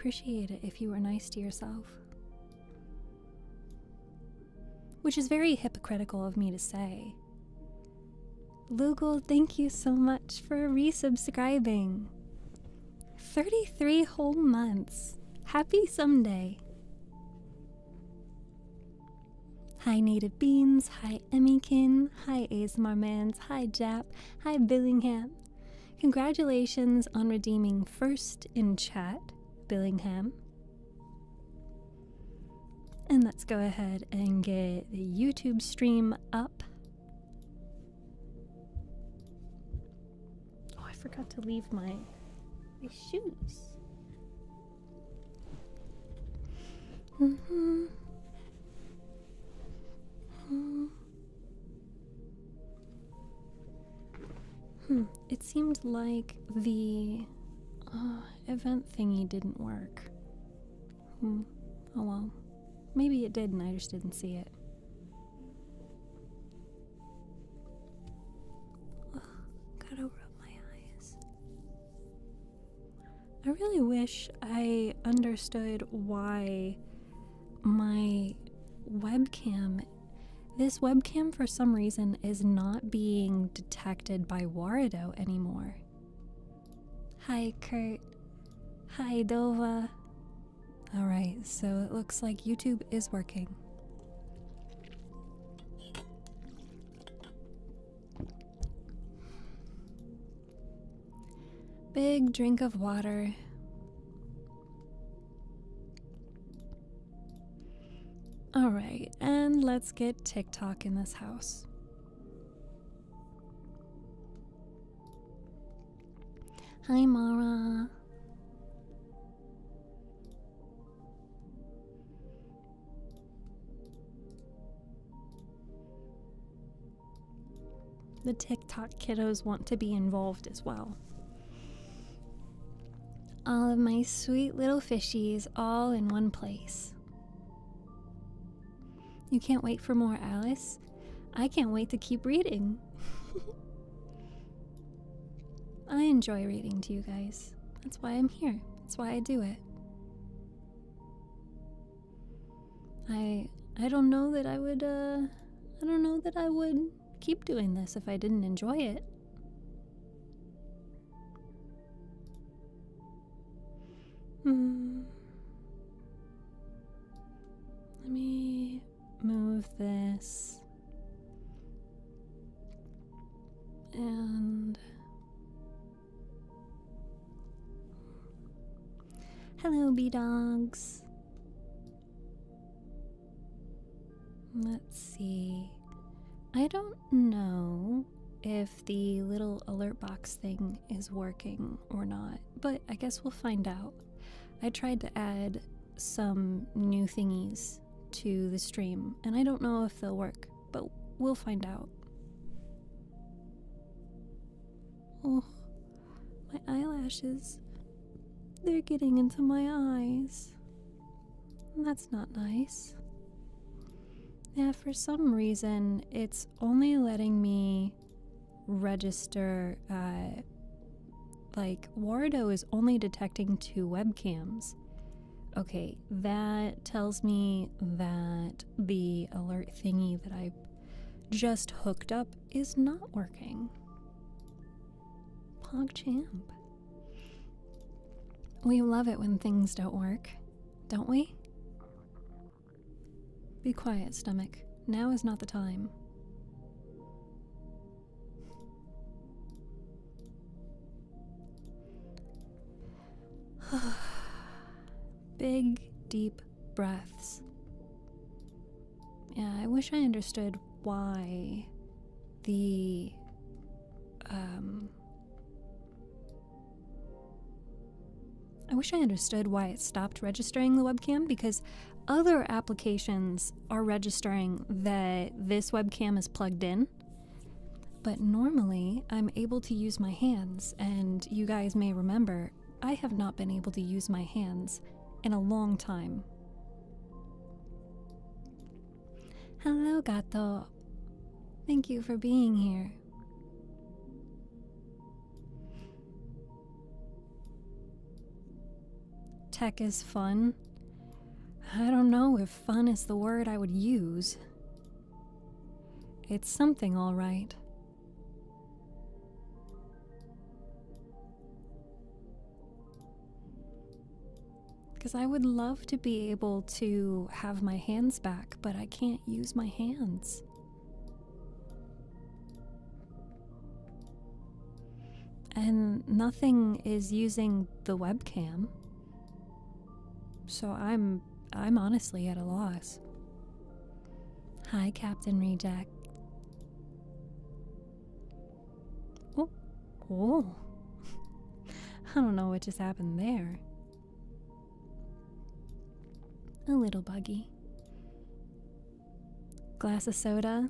appreciate it if you were nice to yourself. Which is very hypocritical of me to say. Lugal, thank you so much for resubscribing. 33 whole months. Happy someday. Hi Native Beans, hi Emmykin, hi ASMRmans, hi Jap, hi Billingham. Congratulations on redeeming first in chat, Billingham. And let's go ahead and get the YouTube stream up. Oh, I forgot to leave my shoes. It seemed like the event thingy didn't work. Oh well. Maybe it did and I just didn't see it. Gotta rub my eyes. I really wish I understood why my webcam, this webcam for some reason is not being detected by Warado anymore. Hi Kurt. Hi Dova. Alright, so it looks like YouTube is working. Big drink of water. Alright, and let's get TikTok in this house. Hi Mara. The TikTok kiddos want to be involved as well. All of my sweet little fishies all in one place. You can't wait for more, Alice? I can't wait to keep reading. I enjoy reading to you guys. That's why I'm here. That's why I do it. I don't know that I would keep doing this if I didn't enjoy it. Let me move this. And hello, B-dogs. Let's see. I don't know if the little alert box thing is working or not, but I guess we'll find out. I tried to add some new thingies to the stream, and I don't know if they'll work, but we'll find out. Oh, my eyelashes. They're getting into my eyes. That's not nice. Yeah, for some reason, it's only letting me register, like, Wardo is only detecting 2 webcams. Okay, that tells me that the alert thingy that I just hooked up is not working. PogChamp. We love it when things don't work, don't we? Be quiet, stomach. Now is not the time. Big, deep breaths. Yeah, I wish I understood why the I wish I understood why it stopped registering the webcam, because other applications are registering that this webcam is plugged in, but normally I'm able to use my hands, and you guys may remember I have not been able to use my hands in a long time. Hello, gato. Thank you for being here. tech is fun. I don't know if fun is the word I would use. It's something, all right. Because I would love to be able to have my hands back, but I can't use my hands. And nothing is using the webcam. So I'm honestly at a loss. Hi, Captain Reject. Oh. I don't know what just happened there. A little buggy. Glass of soda,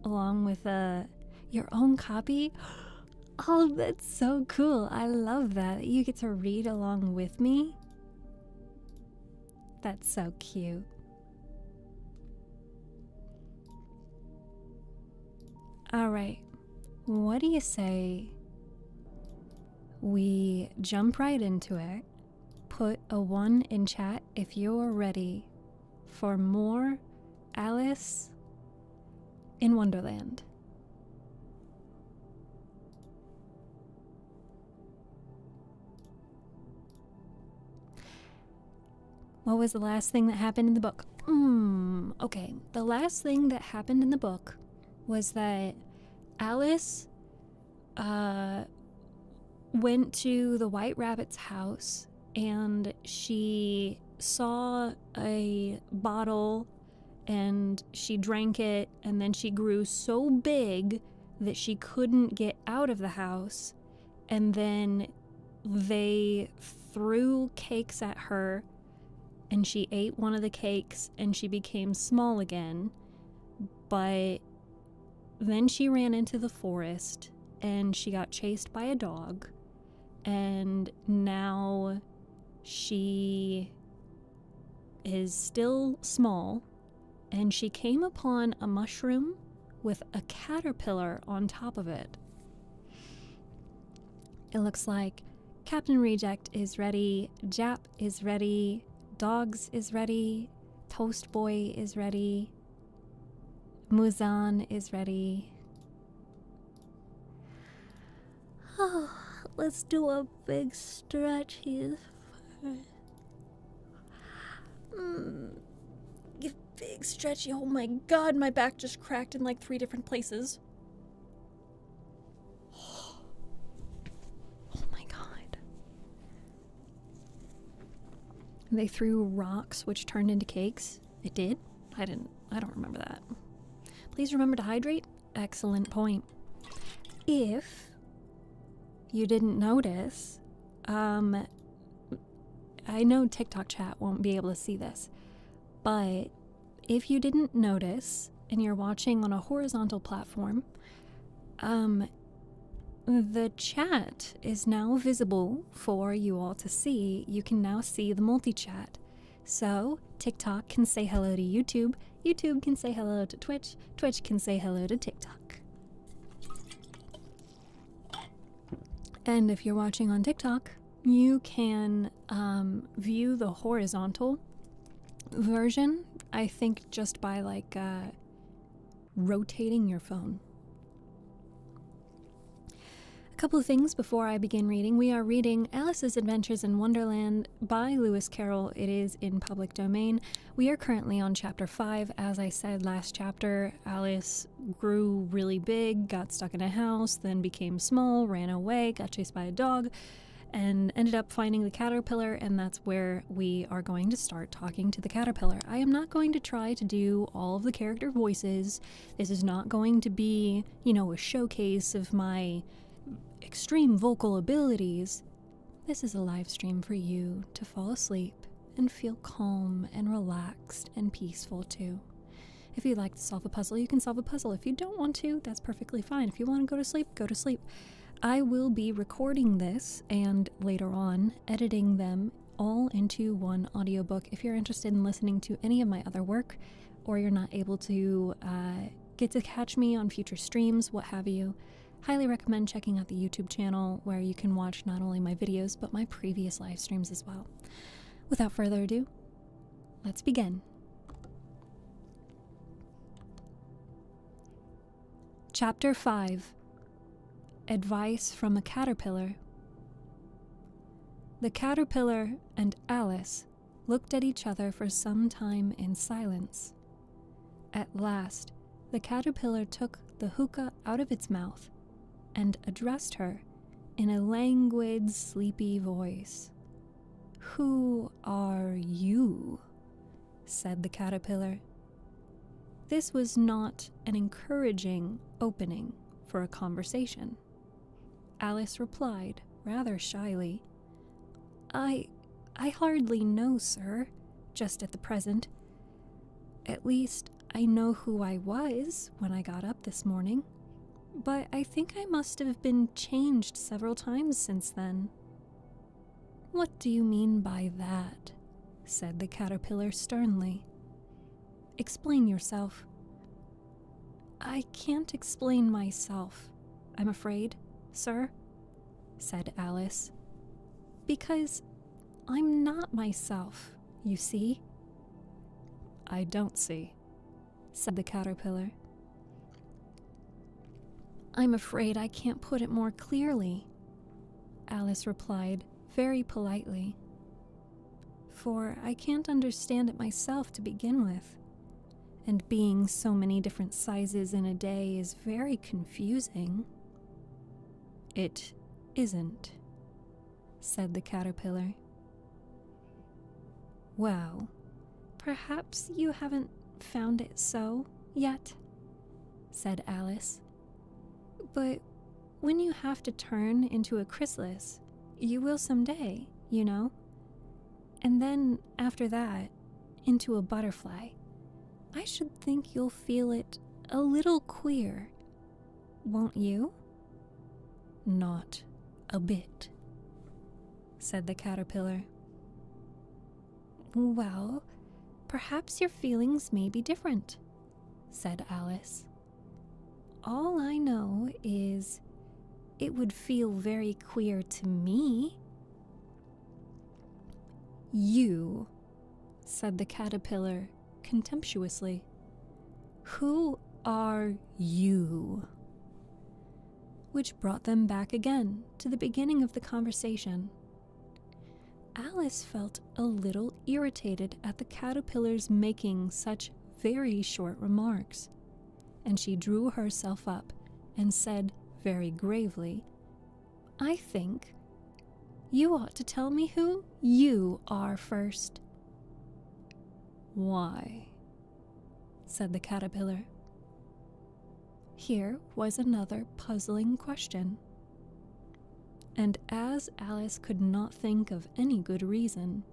along with your own copy. Oh, that's so cool. I love that. You get to read along with me. That's so cute. All right. What do you say we jump right into it? Put a 1 in chat if you're ready for more Alice in Wonderland. What was the last thing that happened in the book? Okay. The last thing that happened in the book was that Alice went to the White Rabbit's house and she saw a bottle and she drank it, and then she grew so big that she couldn't get out of the house, and then they threw cakes at her and she ate one of the cakes and she became small again. But then she ran into the forest and she got chased by a dog, and now she is still small, and she came upon a mushroom with a caterpillar on top of it. It looks like Captain Reject is ready, Jap is ready, Dogs is ready, Toast Boy is ready, Muzan is ready. Oh, let's do a big stretch here. Big stretchy. Oh my god, my back just cracked in like 3 different places. Oh my god. They threw rocks which turned into cakes. It did? I don't remember that. Please remember to hydrate. Excellent point. If you didn't notice, I know TikTok chat won't be able to see this, but if you didn't notice and you're watching on a horizontal platform, the chat is now visible for you all to see. You can now see the multi-chat. So TikTok can say hello to YouTube, YouTube can say hello to Twitch, Twitch can say hello to TikTok. And if you're watching on TikTok, you can view the horizontal version, I think, just by like rotating your phone. A couple of things before I begin reading. We are reading Alice's Adventures in Wonderland by Lewis Carroll. It is in public domain. We are currently on chapter 5. As I said last chapter, Alice grew really big, got stuck in a house, then became small, ran away, got chased by a dog, and ended up finding the caterpillar, and that's where we are going to start talking to the caterpillar. I am not going to try to do all of the character voices. This is not going to be, a showcase of my extreme vocal abilities. This is a live stream for you to fall asleep and feel calm and relaxed and peaceful too. If you'd like to solve a puzzle, you can solve a puzzle. If you don't want to, that's perfectly fine. If you want to go to sleep, go to sleep. I will be recording this and later on editing them all into one audiobook. If you're interested in listening to any of my other work, or you're not able to get to catch me on future streams, what have you, highly recommend checking out the YouTube channel where you can watch not only my videos but my previous live streams as well. Without further ado, let's begin. Chapter 5. Advice from a Caterpillar. The caterpillar and Alice looked at each other for some time in silence. At last, the caterpillar took the hookah out of its mouth and addressed her in a languid, sleepy voice. "Who are you?" said the caterpillar. This was not an encouraging opening for a conversation. Alice replied rather shyly, I hardly know, sir, just at the present. At least, I know who I was when I got up this morning, but I think I must have been changed several times since then." "What do you mean by that?" said the caterpillar sternly. "Explain yourself." "I can't explain myself, I'm afraid, sir," said Alice, "because I'm not myself, you see." "I don't see," said the caterpillar. "I'm afraid I can't put it more clearly," Alice replied very politely, "for I can't understand it myself to begin with, and being so many different sizes in a day is very confusing." "It isn't," said the caterpillar. "Well, perhaps you haven't found it so yet," said Alice. "But when you have to turn into a chrysalis, you will someday, you know. And then, after that, into a butterfly. I should think you'll feel it a little queer, won't you?" "Not a bit," said the caterpillar. "Well, perhaps your feelings may be different," said Alice. "All I know is it would feel very queer to me." "You," said the caterpillar contemptuously. "Who are you?" Which brought them back again to the beginning of the conversation. Alice felt a little irritated at the caterpillar's making such very short remarks, and she drew herself up and said very gravely, "I think you ought to tell me who you are first." "Why?" said the caterpillar. Here was another puzzling question. And as Alice could not think of any good reason,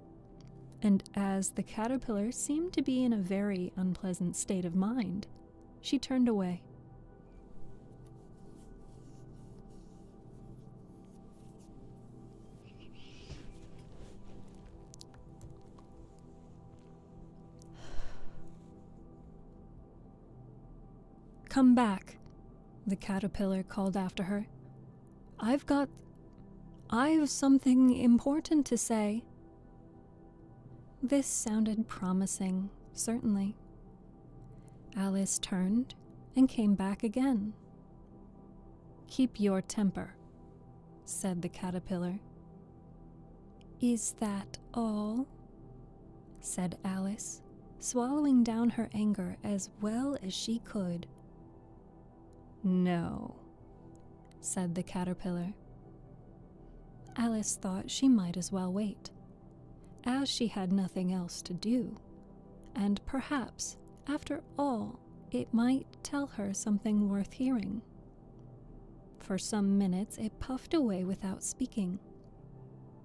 and as the caterpillar seemed to be in a very unpleasant state of mind, she turned away. "Come back," the caterpillar called after her. I've something important to say." This sounded promising, certainly. Alice turned and came back again. "Keep your temper," said the caterpillar. "Is that all?" said Alice, swallowing down her anger as well as she could. "No," said the caterpillar. Alice thought she might as well wait, as she had nothing else to do, and perhaps, after all, it might tell her something worth hearing. For some minutes it puffed away without speaking,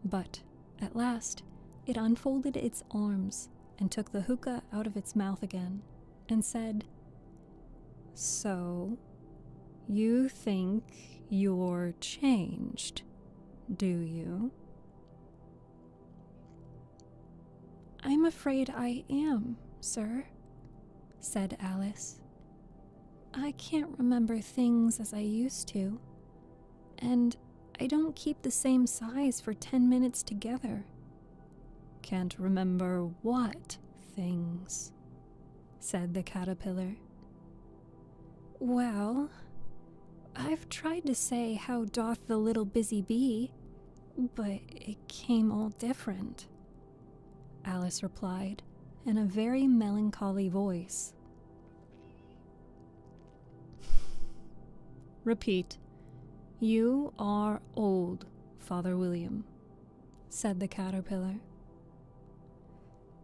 but at last it unfolded its arms and took the hookah out of its mouth again and said, "So, you think you're changed, do you?" "I'm afraid I am, sir," said Alice. "I can't remember things as I used to, and I don't keep the same size for 10 minutes together. can't remember what things, said the caterpillar. Well, I've tried to say how doth the little busy bee, but it came all different, Alice replied in a very melancholy voice. Repeat. You are old, Father William, said the caterpillar.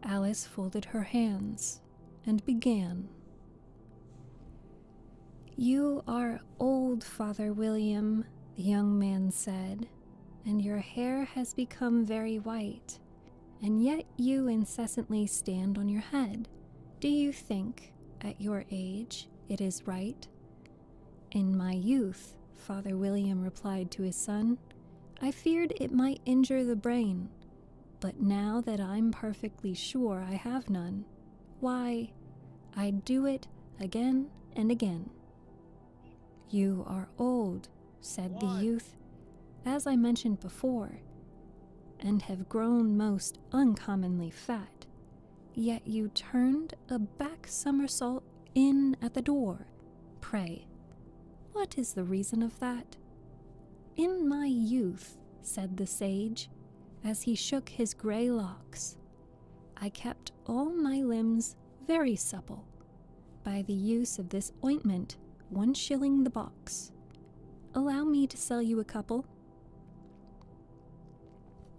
Alice folded her hands and began. You are old, Father William, the young man said, and your hair has become very white, and yet you incessantly stand on your head. Do you think, at your age, it is right? In my youth, Father William replied to his son, I feared it might injure the brain, but now that I'm perfectly sure I have none, why, I'd do it again and again. You are old, said the youth, as I mentioned before, and have grown most uncommonly fat, yet you turned a back somersault in at the door. Pray, what is the reason of that? In my youth, said the sage, as he shook his gray locks, I kept all my limbs very supple, by the use of this ointment, 1 shilling the box. Allow me to sell you a couple.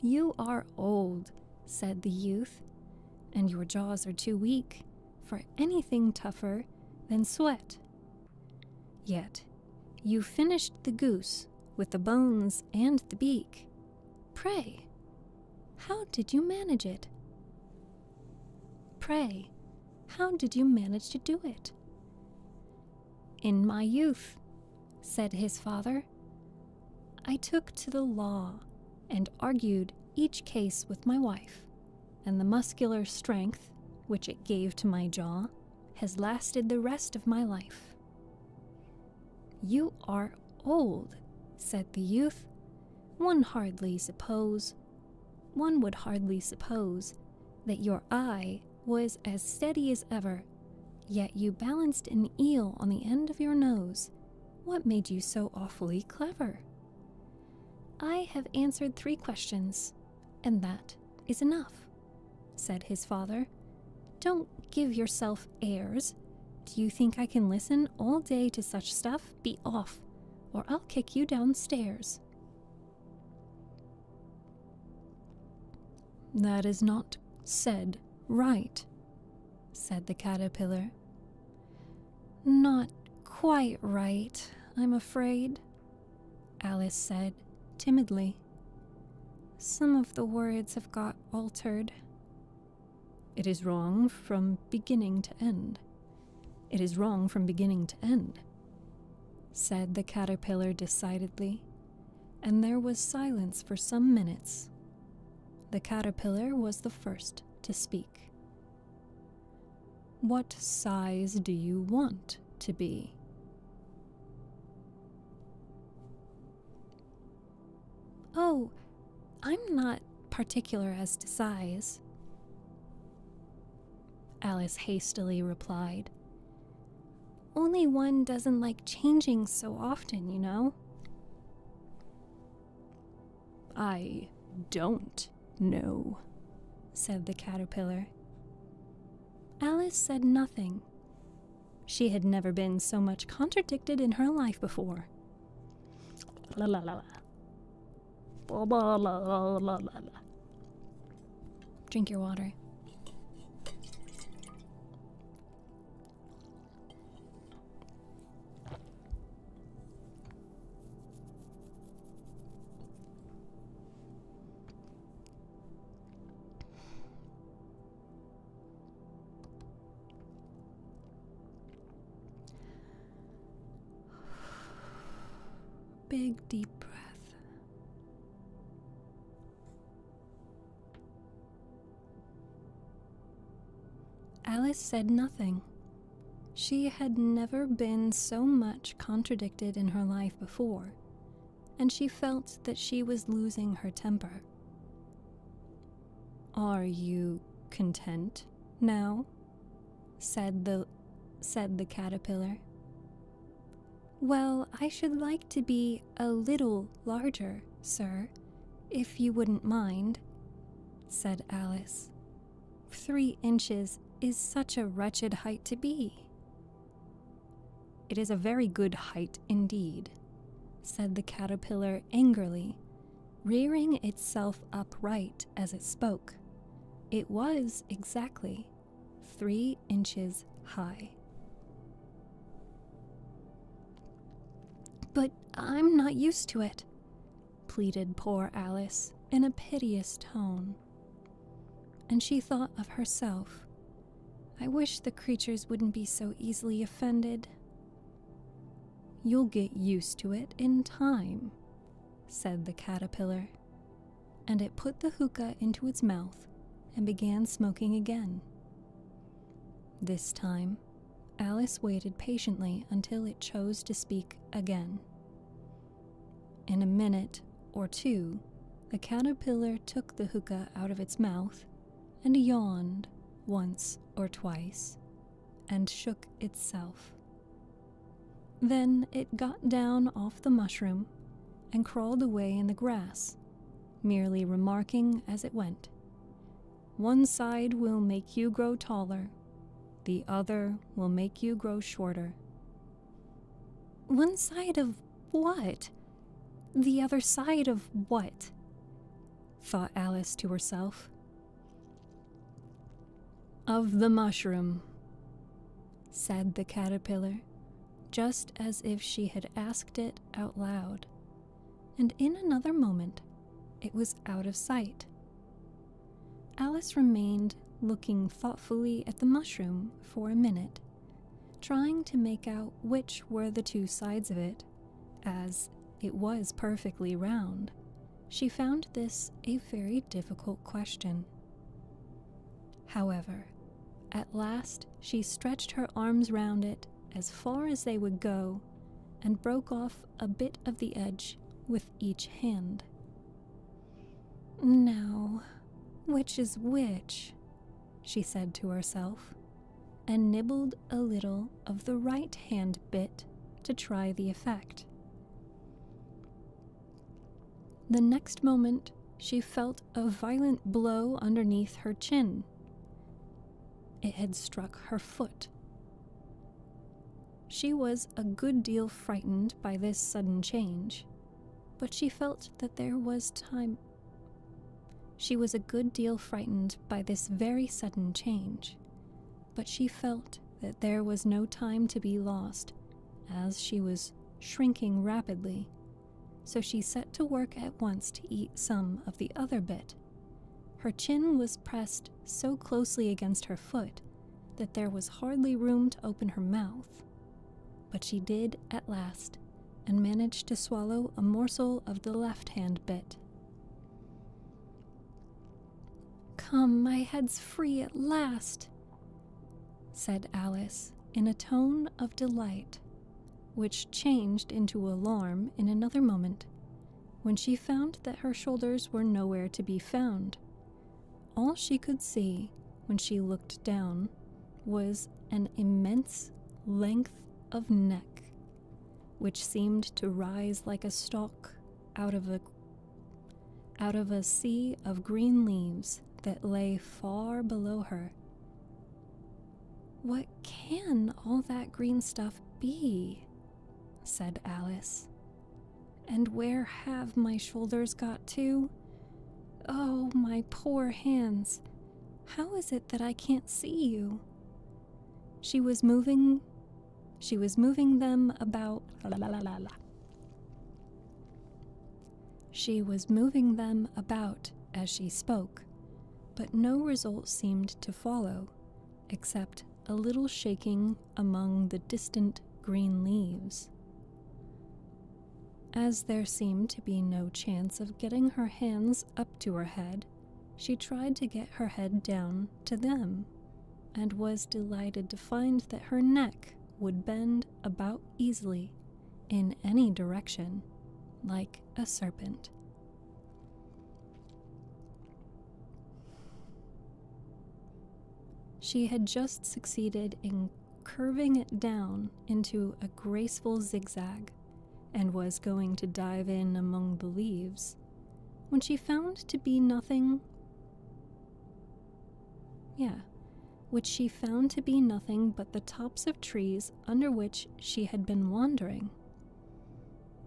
You are old, said the youth, and your jaws are too weak for anything tougher than sweat. Yet, you finished the goose with the bones and the beak. Pray, how did you manage it? Pray, how did you manage to do it? In my youth, said his father, I took to the law and argued each case with my wife, and the muscular strength which it gave to my jaw has lasted the rest of my life. You are old, said the youth. One would hardly suppose that your eye was as steady as ever, yet you balanced an eel on the end of your nose. What made you so awfully clever? I have answered 3 questions, and that is enough, said his father. Don't give yourself airs. Do you think I can listen all day to such stuff? Be off, or I'll kick you downstairs. That is not said right, said the caterpillar. Not quite right, I'm afraid, Alice said timidly. Some of the words have got altered. It is wrong from beginning to end. It is wrong from beginning to end, said the caterpillar decidedly, and there was silence for some minutes. The caterpillar was the first to speak. What size do you want to be? Oh, I'm not particular as to size, Alice hastily replied. Only one doesn't like changing so often, you know. I don't know, said the caterpillar. Alice said nothing. She had never been so much contradicted in her life before. La la la la. La la la la la. Drink your water. Big deep breath. Alice said nothing. She had never been so much contradicted in her life before, and she felt that she was losing her temper. "Are you content now?" said the caterpillar. "Well, I should like to be a little larger, sir, if you wouldn't mind," said Alice. 3 inches is such a wretched height to be." "It is a very good height indeed," said the caterpillar angrily, rearing itself upright as it spoke. It was exactly 3 inches high. "But I'm not used to it," pleaded poor Alice in a piteous tone. And she thought of herself. "I wish the creatures wouldn't be so easily offended." "You'll get used to it in time," said the caterpillar, and it put the hookah into its mouth and began smoking again. This time, Alice waited patiently until it chose to speak again. In a minute or two, the caterpillar took the hookah out of its mouth and yawned once or twice and shook itself. Then it got down off the mushroom and crawled away in the grass, merely remarking as it went, "One side will make you grow taller, the other will make you grow shorter." "One side of what? The other side of what?" thought Alice to herself. "Of the mushroom," said the caterpillar, just as if she had asked it out loud, and in another moment it was out of sight. Alice remained looking thoughtfully at the mushroom for a minute, trying to make out which were the 2 sides of it, as it was perfectly round. She found this a very difficult question. However, at last she stretched her arms round it as far as they would go and broke off a bit of the edge with each hand. "Now, which is which?" she said to herself, and nibbled a little of the right hand bit to try the effect. The next moment she felt a violent blow underneath her chin. It had struck her foot. She was a good deal frightened by this sudden change, but she felt that there was time. She was a good deal frightened by this very sudden change, but she felt that there was no time to be lost, as she was shrinking rapidly, so she set to work at once to eat some of the other bit. Her chin was pressed so closely against her foot that there was hardly room to open her mouth, but she did at last, and managed to swallow a morsel of the left-hand bit. "Come, my head's free at last," said Alice in a tone of delight, which changed into alarm in another moment, when she found that her shoulders were nowhere to be found. All she could see when she looked down was an immense length of neck, which seemed to rise like a stalk out of a sea of green leaves that lay far below her. "What can all that green stuff be?" said Alice. "And where have my shoulders got to? Oh, my poor hands! How is it that I can't see you?" She was moving them about. She was moving them about as she spoke, but no result seemed to follow, except a little shaking among the distant green leaves. As there seemed to be no chance of getting her hands up to her head, she tried to get her head down to them, and was delighted to find that her neck would bend about easily in any direction, like a serpent. She had just succeeded in curving it down into a graceful zigzag and was going to dive in among the leaves when she found to be nothing. Which she found to be nothing but the tops of trees under which she had been wandering.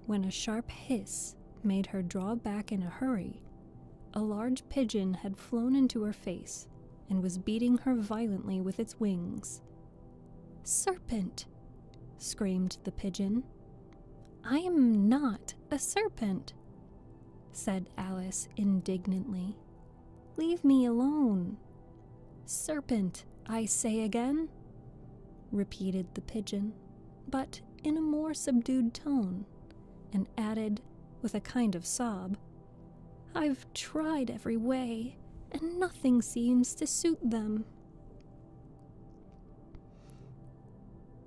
When a sharp hiss made her draw back in a hurry, a large pigeon had flown into her face and was beating her violently with its wings. "Serpent!" screamed the pigeon. "I am not a serpent," said Alice indignantly. "Leave me alone." "Serpent, I say again," repeated the pigeon, but in a more subdued tone, and added, with a kind of sob, "I've tried every way, and nothing seems to suit them."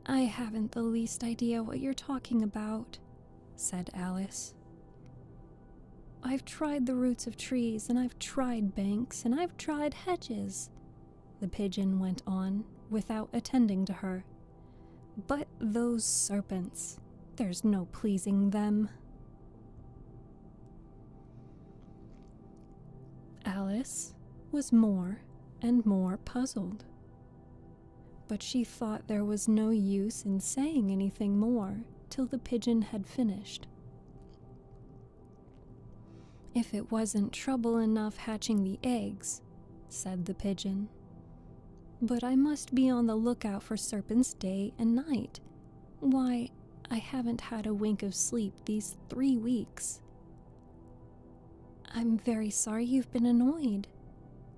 "I haven't the least idea what you're talking about," said Alice. "I've tried the roots of trees, and I've tried banks, and I've tried hedges," the pigeon went on, without attending to her. "But those serpents, there's no pleasing them." Alice was more and more puzzled, but she thought there was no use in saying anything more till the pigeon had finished. "If it wasn't trouble enough hatching the eggs," said the pigeon, "but I must be on the lookout for serpents day and night. Why, I haven't had a wink of sleep these 3 weeks." "I'm very sorry you've been annoyed,"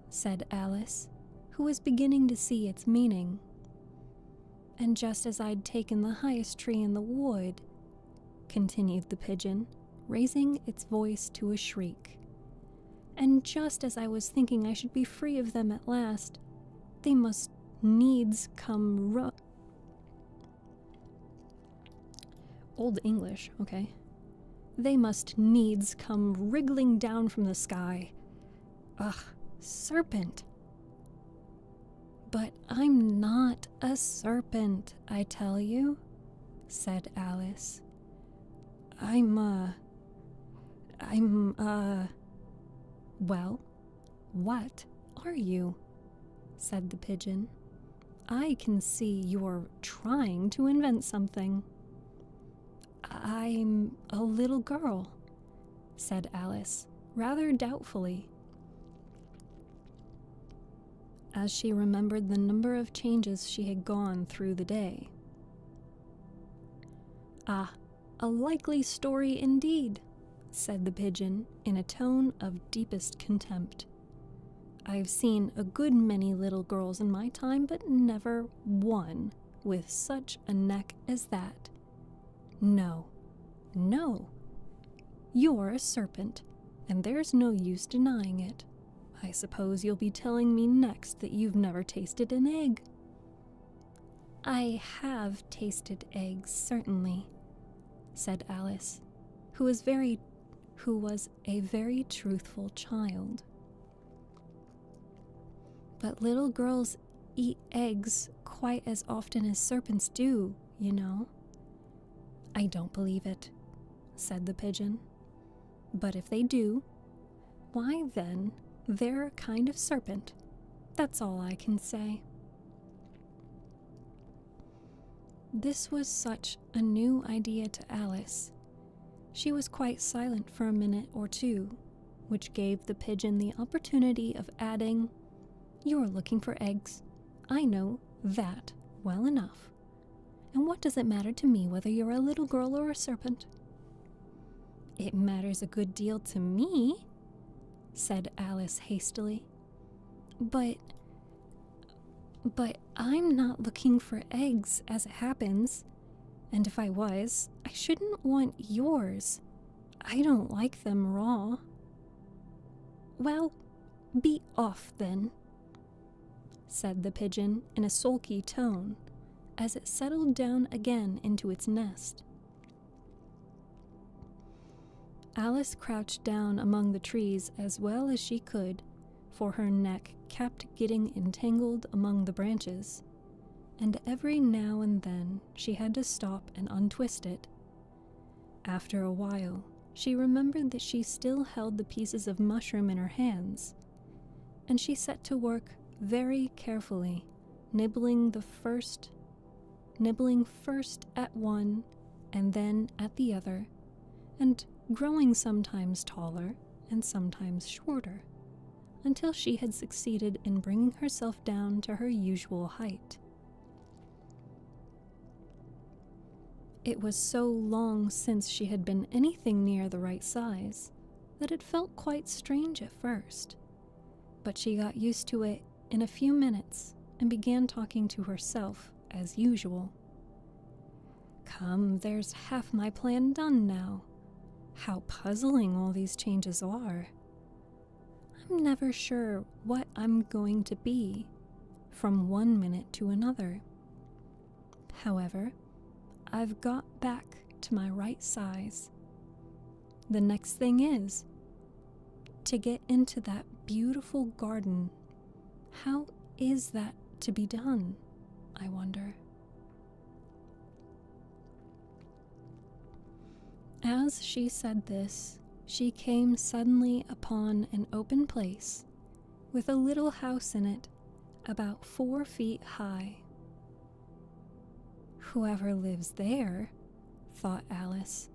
said Alice, who was beginning to see its meaning. "And just as I'd taken the highest tree in the wood," continued the pigeon, raising its voice to a shriek, "and just as I was thinking I should be free of them at last, they must needs come Old English, okay. They must needs come wriggling down from the sky. Ugh, serpent." "But I'm not a serpent, I tell you," said Alice. Well, what are you?" said the pigeon. "I can see you're trying to invent something." "I'm a little girl," said Alice, rather doubtfully, as she remembered the number of changes she had gone through the day. "Ah, a likely story indeed," said the pigeon in a tone of deepest contempt. "I've seen a good many little girls in my time, but never one with such a neck as that. No, no, you're a serpent, and there's no use denying it. I suppose you'll be telling me next that you've never tasted an egg." "I have tasted eggs, certainly," said Alice, who was a very truthful child. "But little girls eat eggs quite as often as serpents do, you know." "I don't believe it," said the pigeon. "But if they do, why then, they're a kind of serpent. That's all I can say." This was such a new idea to Alice. She was quite silent for a minute or two, which gave the pigeon the opportunity of adding, "You're looking for eggs. I know that well enough. And what does it matter to me whether you're a little girl or a serpent?" "It matters a good deal to me," said Alice hastily. But I'm not looking for eggs as it happens, and if I was, I shouldn't want yours. I don't like them raw." "Well, be off then," said the pigeon in a sulky tone, as it settled down again into its nest. Alice crouched down among the trees as well as she could, for her neck kept getting entangled among the branches, and every now and then she had to stop and untwist it. After a while, she remembered that she still held the pieces of mushroom in her hands, and she set to work very carefully, nibbling first at one and then at the other, and growing sometimes taller and sometimes shorter, until she had succeeded in bringing herself down to her usual height. It was so long since she had been anything near the right size that it felt quite strange at first, but she got used to it in a few minutes and began talking to herself as usual. Come, there's half my plan done now. How puzzling all these changes are. I'm never sure what I'm going to be from one minute to another. However, I've got back to my right size. The next thing is to get into that beautiful garden. How is that to be done, I wonder? As she said this, she came suddenly upon an open place with a little house in it about 4 feet high. Whoever lives there, thought Alice,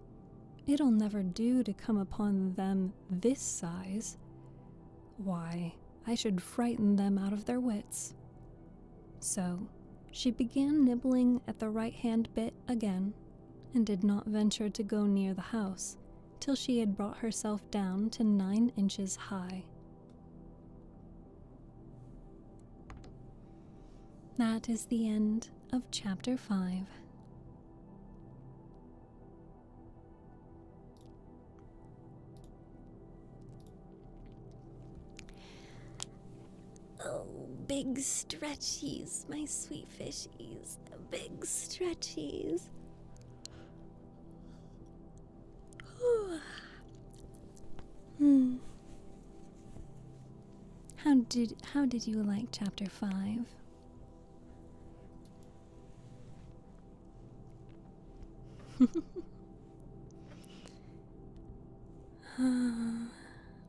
it'll never do to come upon them this size. Why, I should frighten them out of their wits. So she began nibbling at the right-hand bit again, and did not venture to go near the house till she had brought herself down to 9 inches high. That is the end of chapter 5. Oh, big stretchies, my sweet fishies, big stretchies. How did you like chapter 5?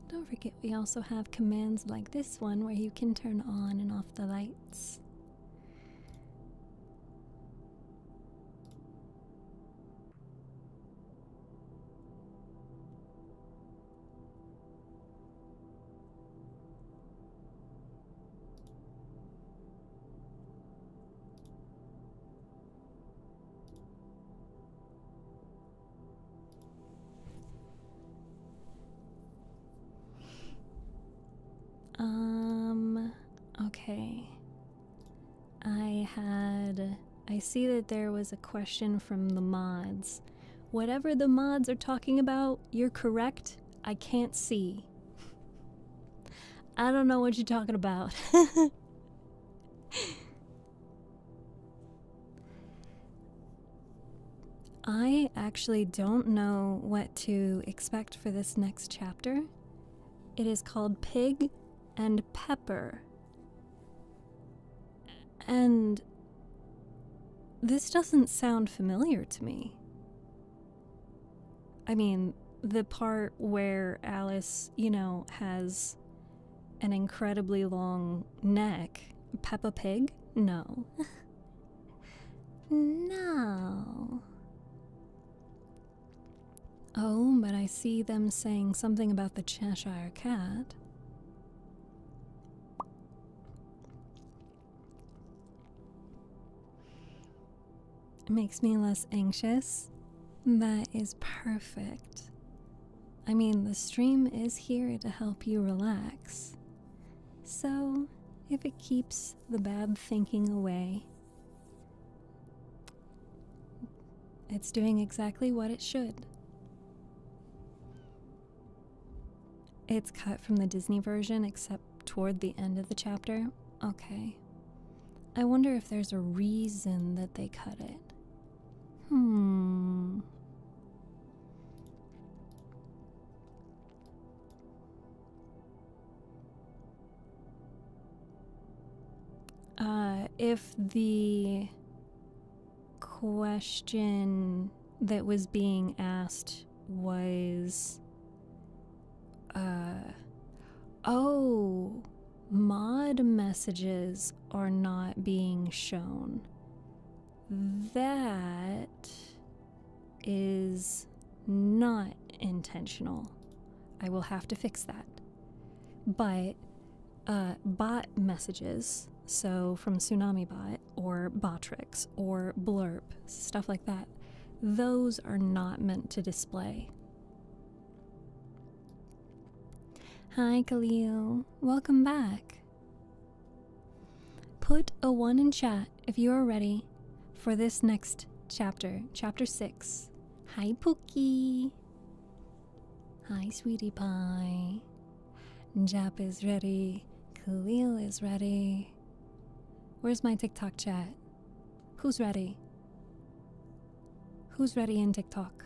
Don't forget we also have commands like this one where you can turn on and off the lights. Okay. I see that there was a question from the mods. Whatever the mods are talking about, you're correct. I can't see. I don't know what you're talking about. I actually don't know what to expect for this next chapter. It is called Pig and Pepper. And this doesn't sound familiar to me. I mean, the part where Alice, has an incredibly long neck. Peppa Pig? No. No. Oh, but I see them saying something about the Cheshire Cat. It makes me less anxious. That is perfect. I mean, the stream is here to help you relax. So, if it keeps the bad thinking away, it's doing exactly what it should. It's cut from the Disney version, except toward the end of the chapter. Okay. I wonder if there's a reason that they cut it. if the question that was being asked was, oh, mod messages are not being shown. That is not intentional. I will have to fix that. But bot messages, so from Tsunami Bot or Botrix or Blurp, stuff like that, those are not meant to display. Hi Khalil, welcome back. Put a 1 in chat if you are ready for this next chapter, chapter 6. Hi Pookie. Hi Sweetie Pie. Jap is ready. Khalil is ready. Where's my TikTok chat? Who's ready? Who's ready in TikTok?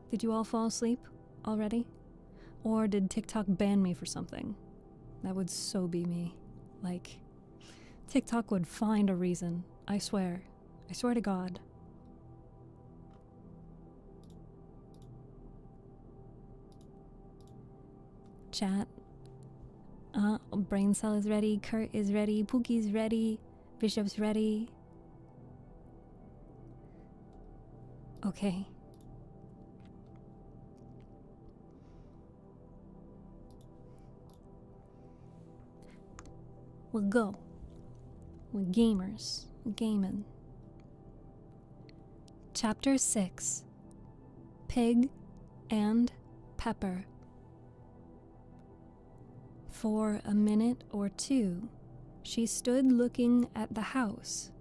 Did you all fall asleep already? Or did TikTok ban me for something? That would so be me. Like, TikTok would find a reason. I swear. I swear to God. Chat. Brain Cell is ready. Kurt is ready. Pookie's ready. Bishop's ready. Okay. We'll go. We're gamers. We're gaming. Chapter 6. Pig and Pepper. For a minute or two, she stood looking at the house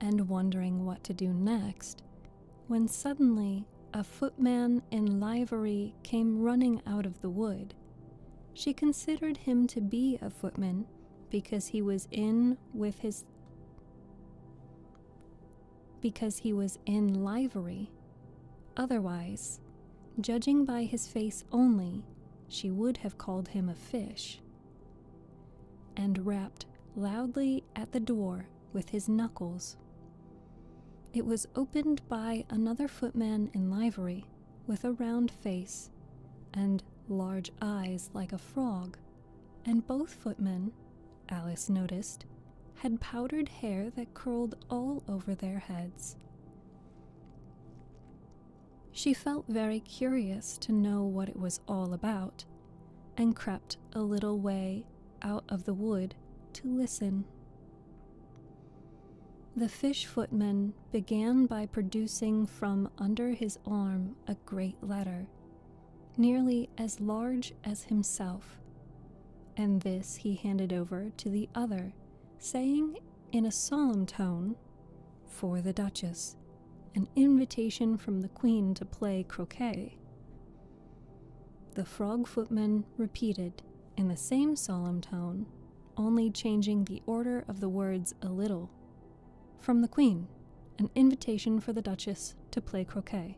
and wondering what to do next, when suddenly a footman in livery came running out of the wood. She considered him to be a footman because he was in livery. Otherwise, judging by his face only, she would have called him a fish, and rapped loudly at the door with his knuckles. It was opened by another footman in livery, with a round face and large eyes like a frog, and both footmen, Alice noticed, had powdered hair that curled all over their heads. She felt very curious to know what it was all about, and crept a little way out of the wood to listen. The fish footman began by producing from under his arm a great letter, nearly as large as himself, and this he handed over to the other, saying in a solemn tone, "For the Duchess, an invitation from the Queen to play croquet." The frog footman repeated in the same solemn tone, only changing the order of the words a little. "From the Queen, an invitation for the Duchess to play croquet."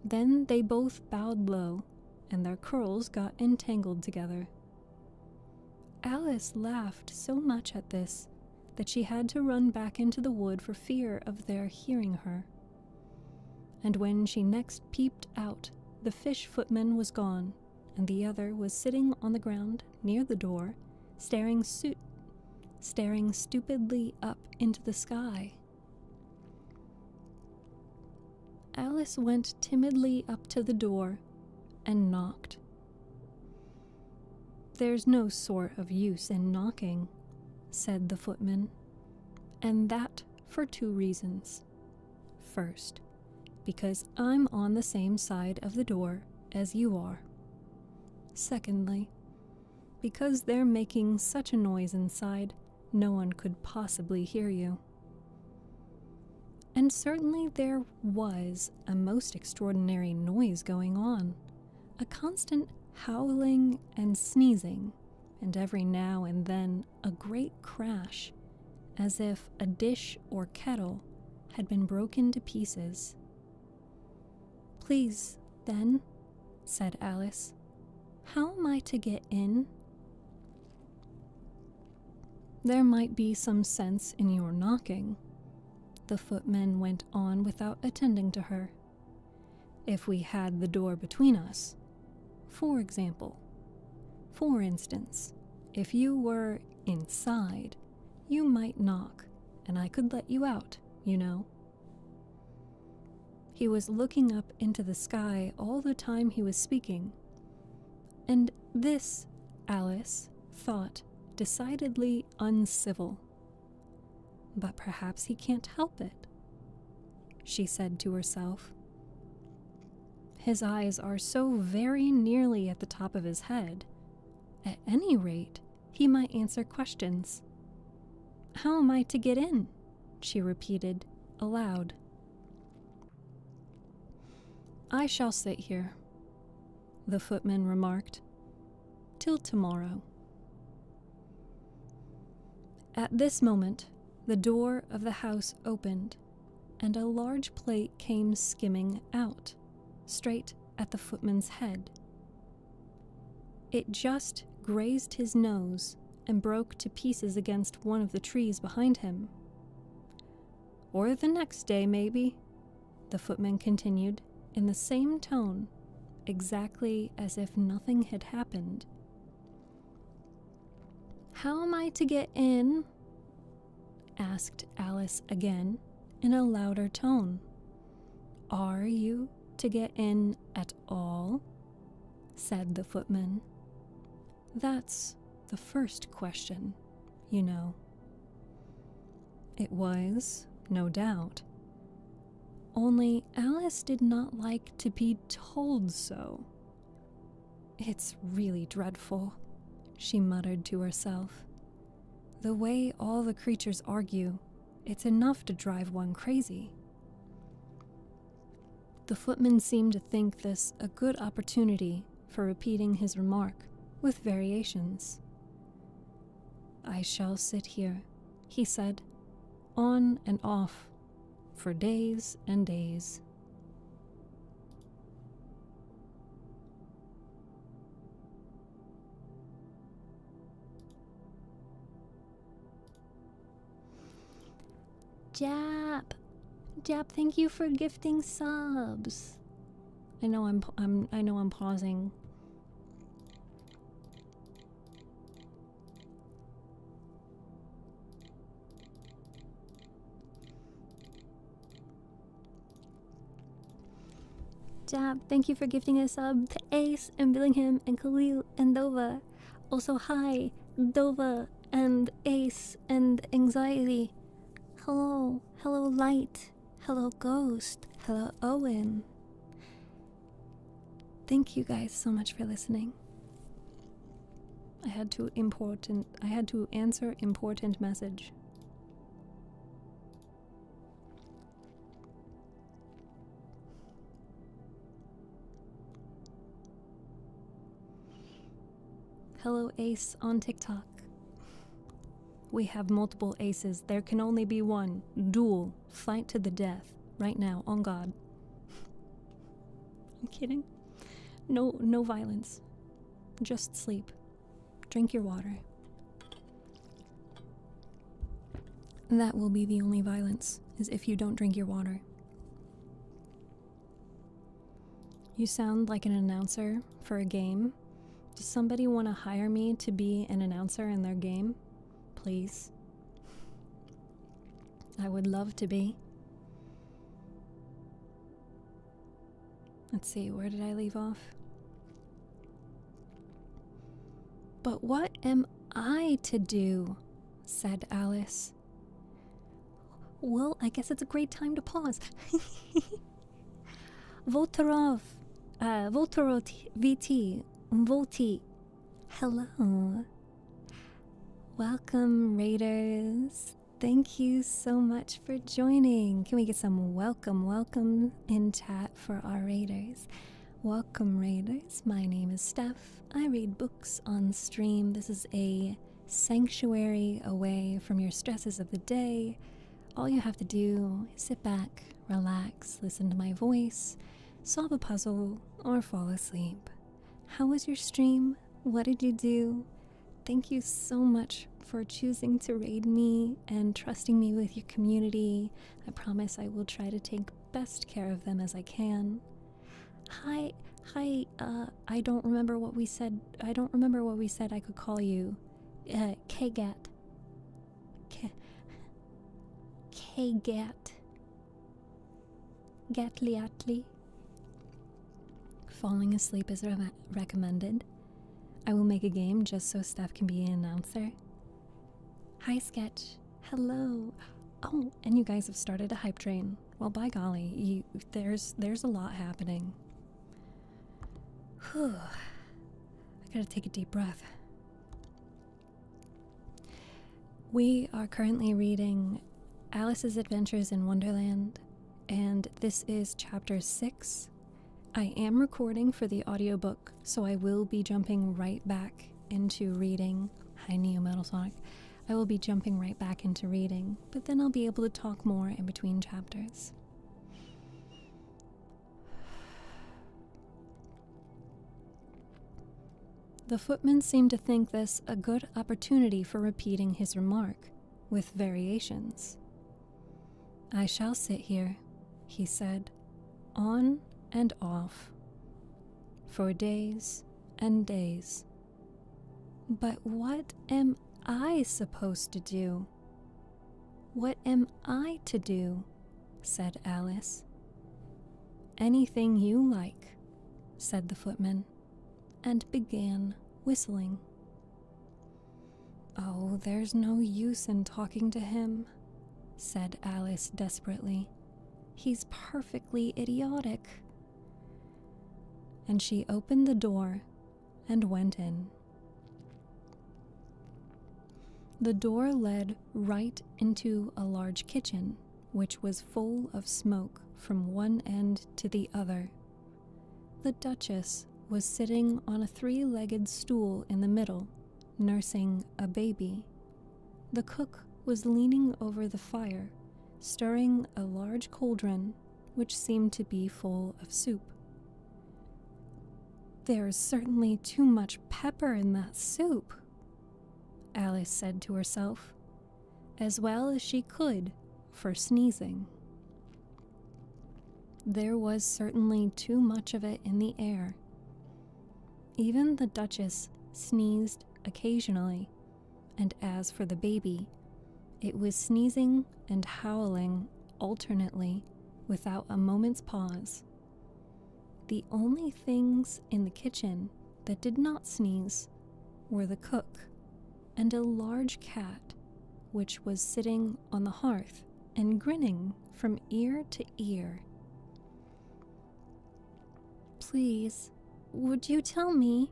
Then they both bowed low, and their curls got entangled together. Alice laughed so much at this that she had to run back into the wood for fear of their hearing her. And when she next peeped out, the fish footman was gone, and the other was sitting on the ground near the door, staring stupidly up into the sky. Alice went timidly up to the door and knocked. "There's no sort of use in knocking," said the footman, "and that for 2 reasons. First, because I'm on the same side of the door as you are. Secondly, because they're making such a noise inside, no one could possibly hear you." And certainly there was a most extraordinary noise going on, a constant howling and sneezing, and every now and then a great crash, as if a dish or kettle had been broken to pieces. "Please, then," said Alice, "how am I to get in?" There might be some sense in your knocking, the footman went on without attending to her. If we had the door between us, for example. For instance, if you were inside, you might knock, and I could let you out, you know. He was looking up into the sky all the time he was speaking, and this, Alice thought, decidedly uncivil. But perhaps he can't help it, she said to herself. His eyes are so very nearly at the top of his head. At any rate, he might answer questions. How am I to get in? She repeated, aloud. I shall sit here, the footman remarked, till tomorrow. At this moment, the door of the house opened, and a large plate came skimming out, straight at the footman's head. It just grazed his nose and broke to pieces against one of the trees behind him. Or the next day, maybe, the footman continued, in the same tone, exactly as if nothing had happened. How am I to get in? Asked Alice again, in a louder tone. Are you to get in at all? Said the footman. That's the first question, you know. It was, no doubt. Only Alice did not like to be told so. It's really dreadful, she muttered to herself. The way all the creatures argue, it's enough to drive one crazy. The footman seemed to think this a good opportunity for repeating his remark, with variations. I shall sit here, he said, on and off, for days and days. Jap, thank you for gifting subs. I know I'm pausing. Jab, thank you for gifting a sub to Ace and Billingham and Khalil and Dova. Also, hi, Dova and Ace and Anxiety. Hello Light. Hello Ghost. Hello Owen. Thank you guys so much for listening. I had to answer important message. Hello Ace on TikTok. We have multiple aces. There can only be one. Duel. Fight to the death. Right now, on God. I'm kidding. No violence. Just sleep. Drink your water. That will be the only violence, is if you don't drink your water. You sound like an announcer for a game. Does somebody want to hire me to be an announcer in their game? Please. I would love to be. Let's see, where did I leave off? But what am I to do? Said Alice. Well, I guess it's a great time to pause. Voltarov, VT, Volti. Hello. Welcome, Raiders. Thank you so much for joining. Can we get some welcome in chat for our Raiders? Welcome, Raiders. My name is Steph. I read books on stream. This is a sanctuary away from your stresses of the day. All you have to do is sit back, relax, listen to my voice, solve a puzzle, or fall asleep. How was your stream? What did you do? Thank you so much for choosing to raid me and trusting me with your community. I promise I will try to take best care of them as I can. Hi, I don't remember what we said. I could call you. K-Gat. K-Gat. Gatly. Falling asleep is recommended. I will make a game just so Steph can be an announcer. Hi, Sketch. Hello. Oh, and you guys have started a hype train. Well, by golly, there's a lot happening. Whew. I gotta take a deep breath. We are currently reading Alice's Adventures in Wonderland, and this is chapter 6. I am recording for the audiobook, so I will be jumping right back into reading. Hi, Neo Metal Sonic. I will be jumping right back into reading, but then I'll be able to talk more in between chapters. The footman seemed to think this a good opportunity for repeating his remark, with variations. I shall sit here, he said, on and off, for days and days. But what am I supposed to do? What am I to do? Said Alice. Anything you like, said the footman, and began whistling. Oh, there's no use in talking to him, said Alice desperately. He's perfectly idiotic. And she opened the door and went in. The door led right into a large kitchen, which was full of smoke from one end to the other. The Duchess was sitting on a 3-legged stool in the middle, nursing a baby. The cook was leaning over the fire, stirring a large cauldron, which seemed to be full of soup. There's certainly too much pepper in that soup, Alice said to herself, as well as she could for sneezing. There was certainly too much of it in the air. Even the Duchess sneezed occasionally, and as for the baby, it was sneezing and howling alternately without a moment's pause. The only things in the kitchen that did not sneeze were the cook and a large cat which was sitting on the hearth and grinning from ear to ear. Please, would you tell me,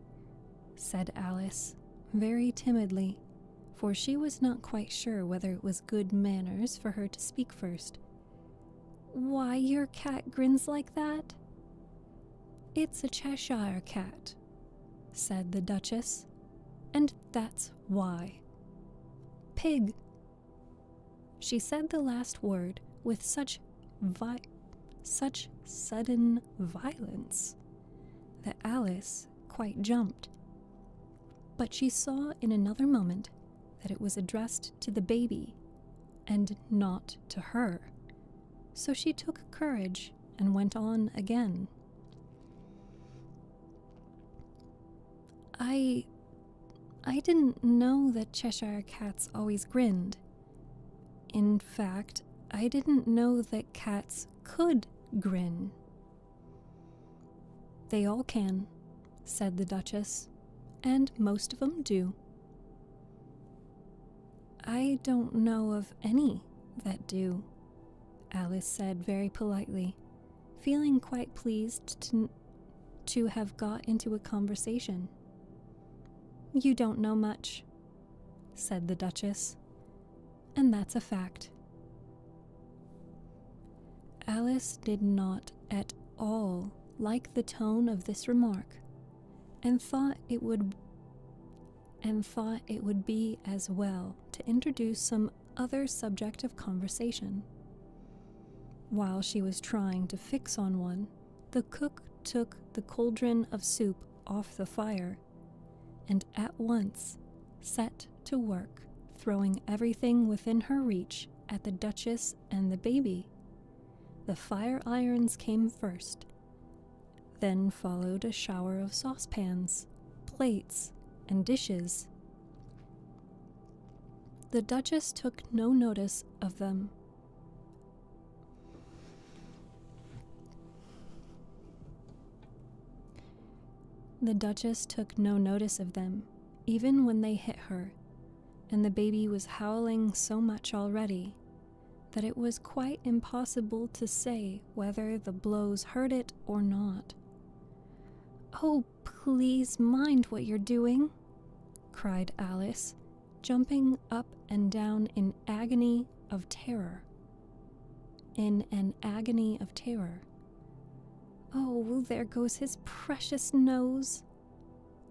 said Alice, very timidly, for she was not quite sure whether it was good manners for her to speak first, why your cat grins like that? It's a Cheshire Cat, said the Duchess, and that's why. Pig. She said the last word with such sudden violence that Alice quite jumped. But she saw in another moment that it was addressed to the baby and not to her. So she took courage and went on again. I didn't know that Cheshire Cats always grinned. In fact, I didn't know that cats could grin. They all can, said the Duchess, and most of them do. I don't know of any that do, Alice said very politely, feeling quite pleased to have got into a conversation. You don't know much, said the Duchess, and that's a fact. Alice did not at all like the tone of this remark, and thought it would be as well to introduce some other subject of conversation. While she was trying to fix on one, the cook took the cauldron of soup off the fire and at once set to work throwing everything within her reach at the Duchess and the baby. The fire irons came first. Then followed a shower of saucepans, plates, and dishes. The Duchess took no notice of them. The Duchess took no notice of them, even when they hit her, and the baby was howling so much already that it was quite impossible to say whether the blows hurt it or not. "Oh, please mind what you're doing," cried Alice, jumping up and down in agony of terror. In an agony of terror. "Oh, there goes his precious nose,"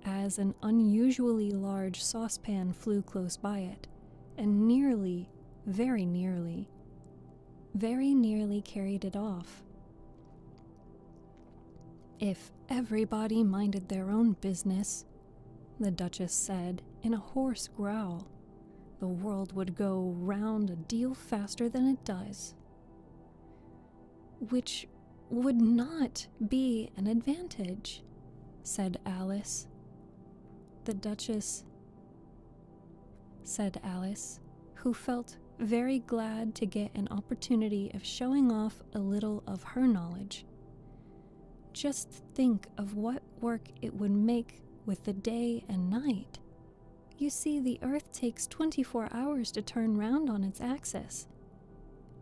as an unusually large saucepan flew close by it, and very nearly carried it off. "If everybody minded their own business," the Duchess said in a hoarse growl, "the world would go round a deal faster than it does." "Which would not be an advantage," said Alice. "The Duchess," said Alice, who felt very glad to get an opportunity of showing off a little of her knowledge. "Just think of what work it would make with the day and night. You see, the Earth takes 24 hours to turn round on its axis."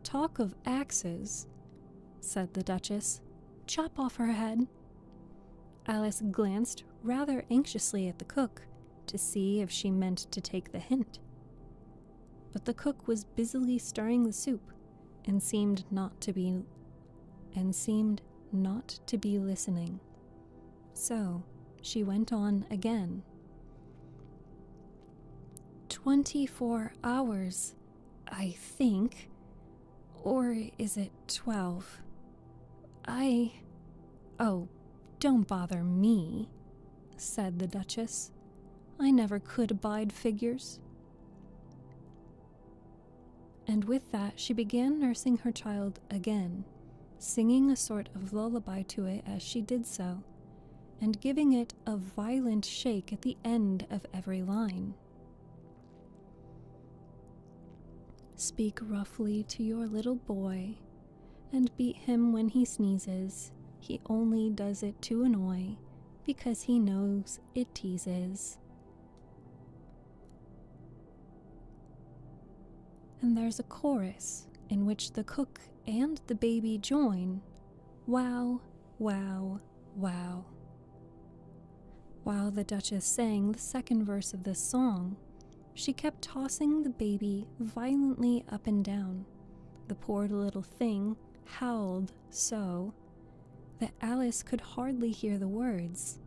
"Talk of axes," said the Duchess. "Chop off her head." Alice glanced rather anxiously at the cook to see if she meant to take the hint. But the cook was busily stirring the soup and seemed not to be listening. So she went on again. 24 hours, I think. Or is it 12? Oh, don't bother me," said the Duchess. "I never could abide figures." And with that she began nursing her child again, singing a sort of lullaby to it as she did so, and giving it a violent shake at the end of every line. "Speak roughly to your little boy, and beat him when he sneezes. He only does it to annoy, because he knows it teases." And there's a chorus in which the cook and the baby join, "Wow, wow, wow." While the Duchess sang the second verse of this song, she kept tossing the baby violently up and down. The poor little thing howled so that Alice could hardly hear the words.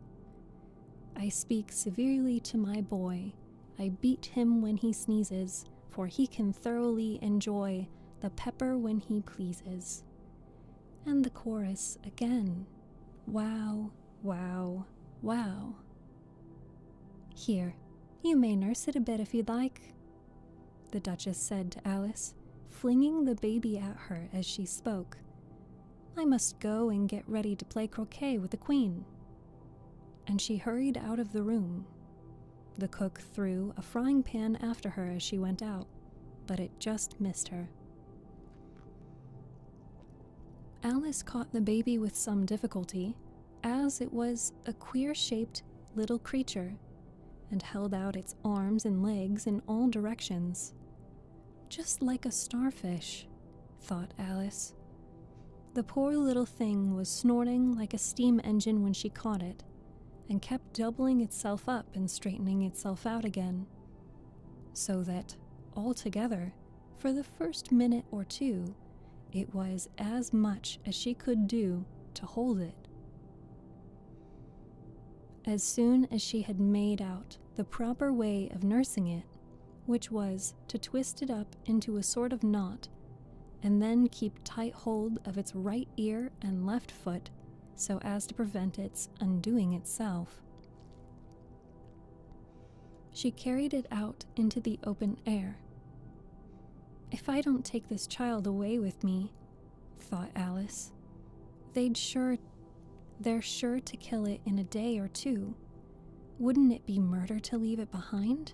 "I speak severely to my boy. I beat him when he sneezes, for he can thoroughly enjoy the pepper when he pleases." And the chorus again, "Wow, wow, wow." "Here, you may nurse it a bit if you'd like," the Duchess said to Alice, flinging the baby at her as she spoke. "I must go and get ready to play croquet with the Queen." And she hurried out of the room. The cook threw a frying pan after her as she went out, but it just missed her. Alice caught the baby with some difficulty, as it was a queer-shaped little creature, and held out its arms and legs in all directions. "Just like a starfish," thought Alice. The poor little thing was snorting like a steam engine when she caught it, and kept doubling itself up and straightening itself out again, so that, altogether, for the first minute or two, it was as much as she could do to hold it. As soon as she had made out the proper way of nursing it, which was to twist it up into a sort of knot, and then keep tight hold of its right ear and left foot so as to prevent its undoing itself, She carried it out into the open air. "If I don't take this child away with me," thought Alice, they're sure to kill it in a day or two. Wouldn't it be murder to leave it behind?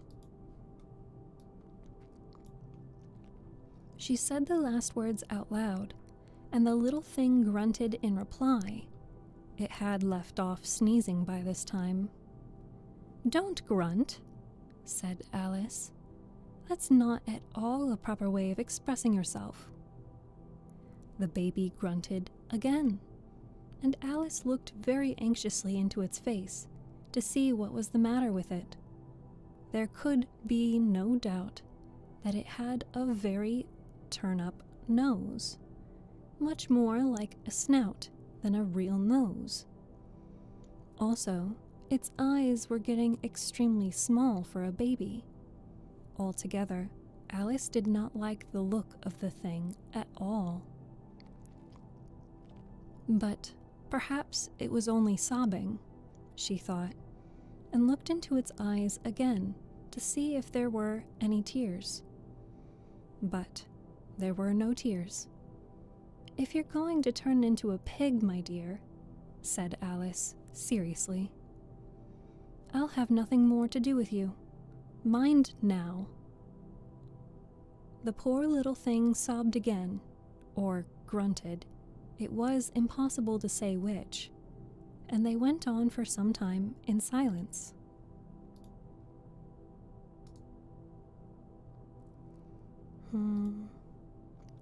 She said the last words out loud, and the little thing grunted in reply. It had left off sneezing by this time. "Don't grunt," said Alice. "That's not at all a proper way of expressing yourself." The baby grunted again, and Alice looked very anxiously into its face to see what was the matter with it. There could be no doubt that it had a very turn-up nose, much more like a snout than a real nose. Also, its eyes were getting extremely small for a baby. Altogether, Alice did not like the look of the thing at all. But perhaps it was only sobbing, she thought, and looked into its eyes again to see if there were any tears. But there were no tears. "If you're going to turn into a pig, my dear," said Alice seriously, "I'll have nothing more to do with you. Mind now." The poor little thing sobbed again, or grunted. It was impossible to say which, and they went on for some time in silence.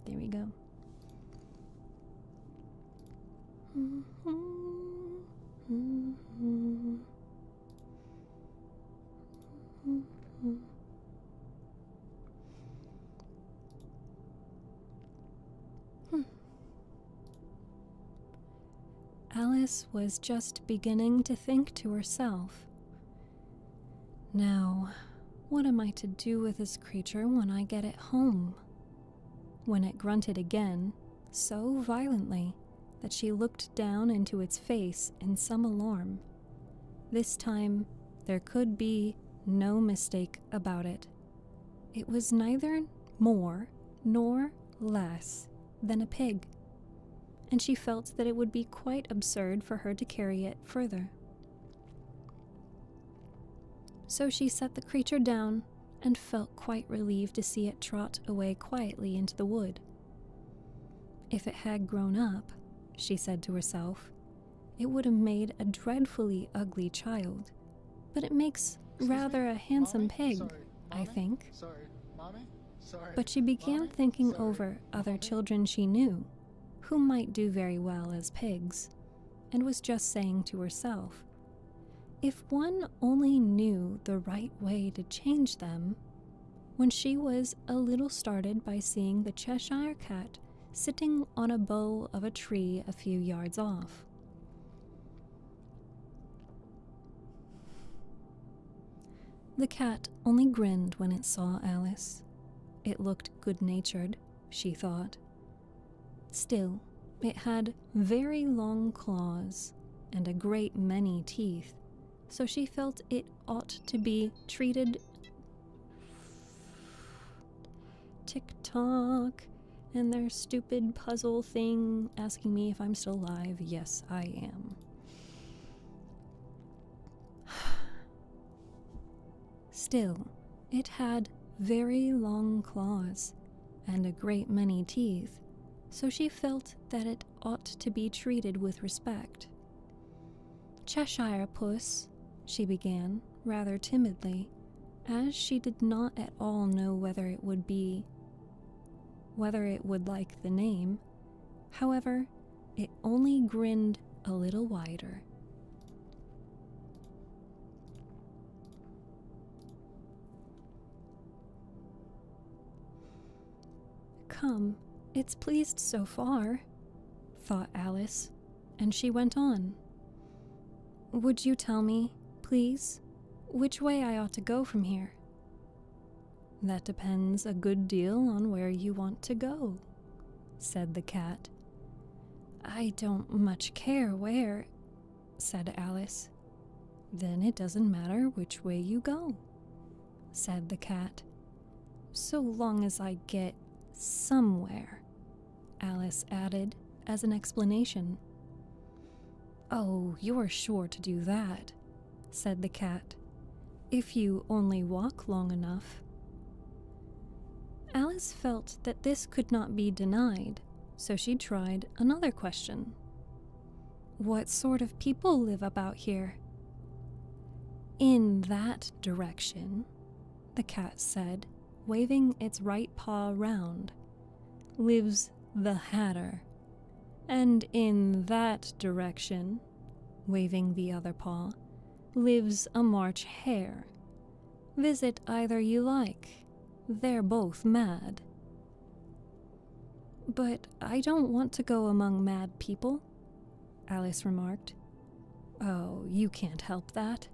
There we go. Alice was just beginning to think to herself, "Now, what am I to do with this creature when I get it home?" when it grunted again, so violently that she looked down into its face in some alarm. This time, there could be no mistake about it. It was neither more nor less than a pig, and she felt that it would be quite absurd for her to carry it further. So she set the creature down and felt quite relieved to see it trot away quietly into the wood. If it had grown up, she said to herself, it would have made a dreadfully ugly child, but it makes rather a handsome pig, I think. But she began thinking over other children she knew, who might do very well as pigs, and was just saying to herself, if one only knew the right way to change them, when she was a little startled by seeing the Cheshire Cat sitting on a bough of a tree a few yards off. The cat only grinned when it saw Alice. It looked good-natured, she thought. Still, it had very long claws and a great many teeth, so she felt it ought to be treated. Tick-tock, and their stupid puzzle thing asking me if I'm still alive. Yes, I am. Still, it had very long claws and a great many teeth, so she felt that it ought to be treated with respect. Cheshire Puss, she began, rather timidly, as she did not at all know whether it would like the name. However, it only grinned a little wider. Come, it's pleased so far, thought Alice, and she went on. Would you tell me, please, which way I ought to go from here? That depends a good deal on where you want to go, said the cat. I don't much care where, said Alice. Then it doesn't matter which way you go, said the cat. So long as I get somewhere, Alice added as an explanation. Oh, you're sure to do that, said the cat, if you only walk long enough. Alice felt that this could not be denied, so she tried another question. What sort of people live about here? In that direction, the cat said, waving its right paw round, lives the Hatter. And in that direction, waving the other paw, lives a March Hare. Visit either you like. They're both mad. But I don't want to go among mad people, Alice remarked. Oh, you can't help that,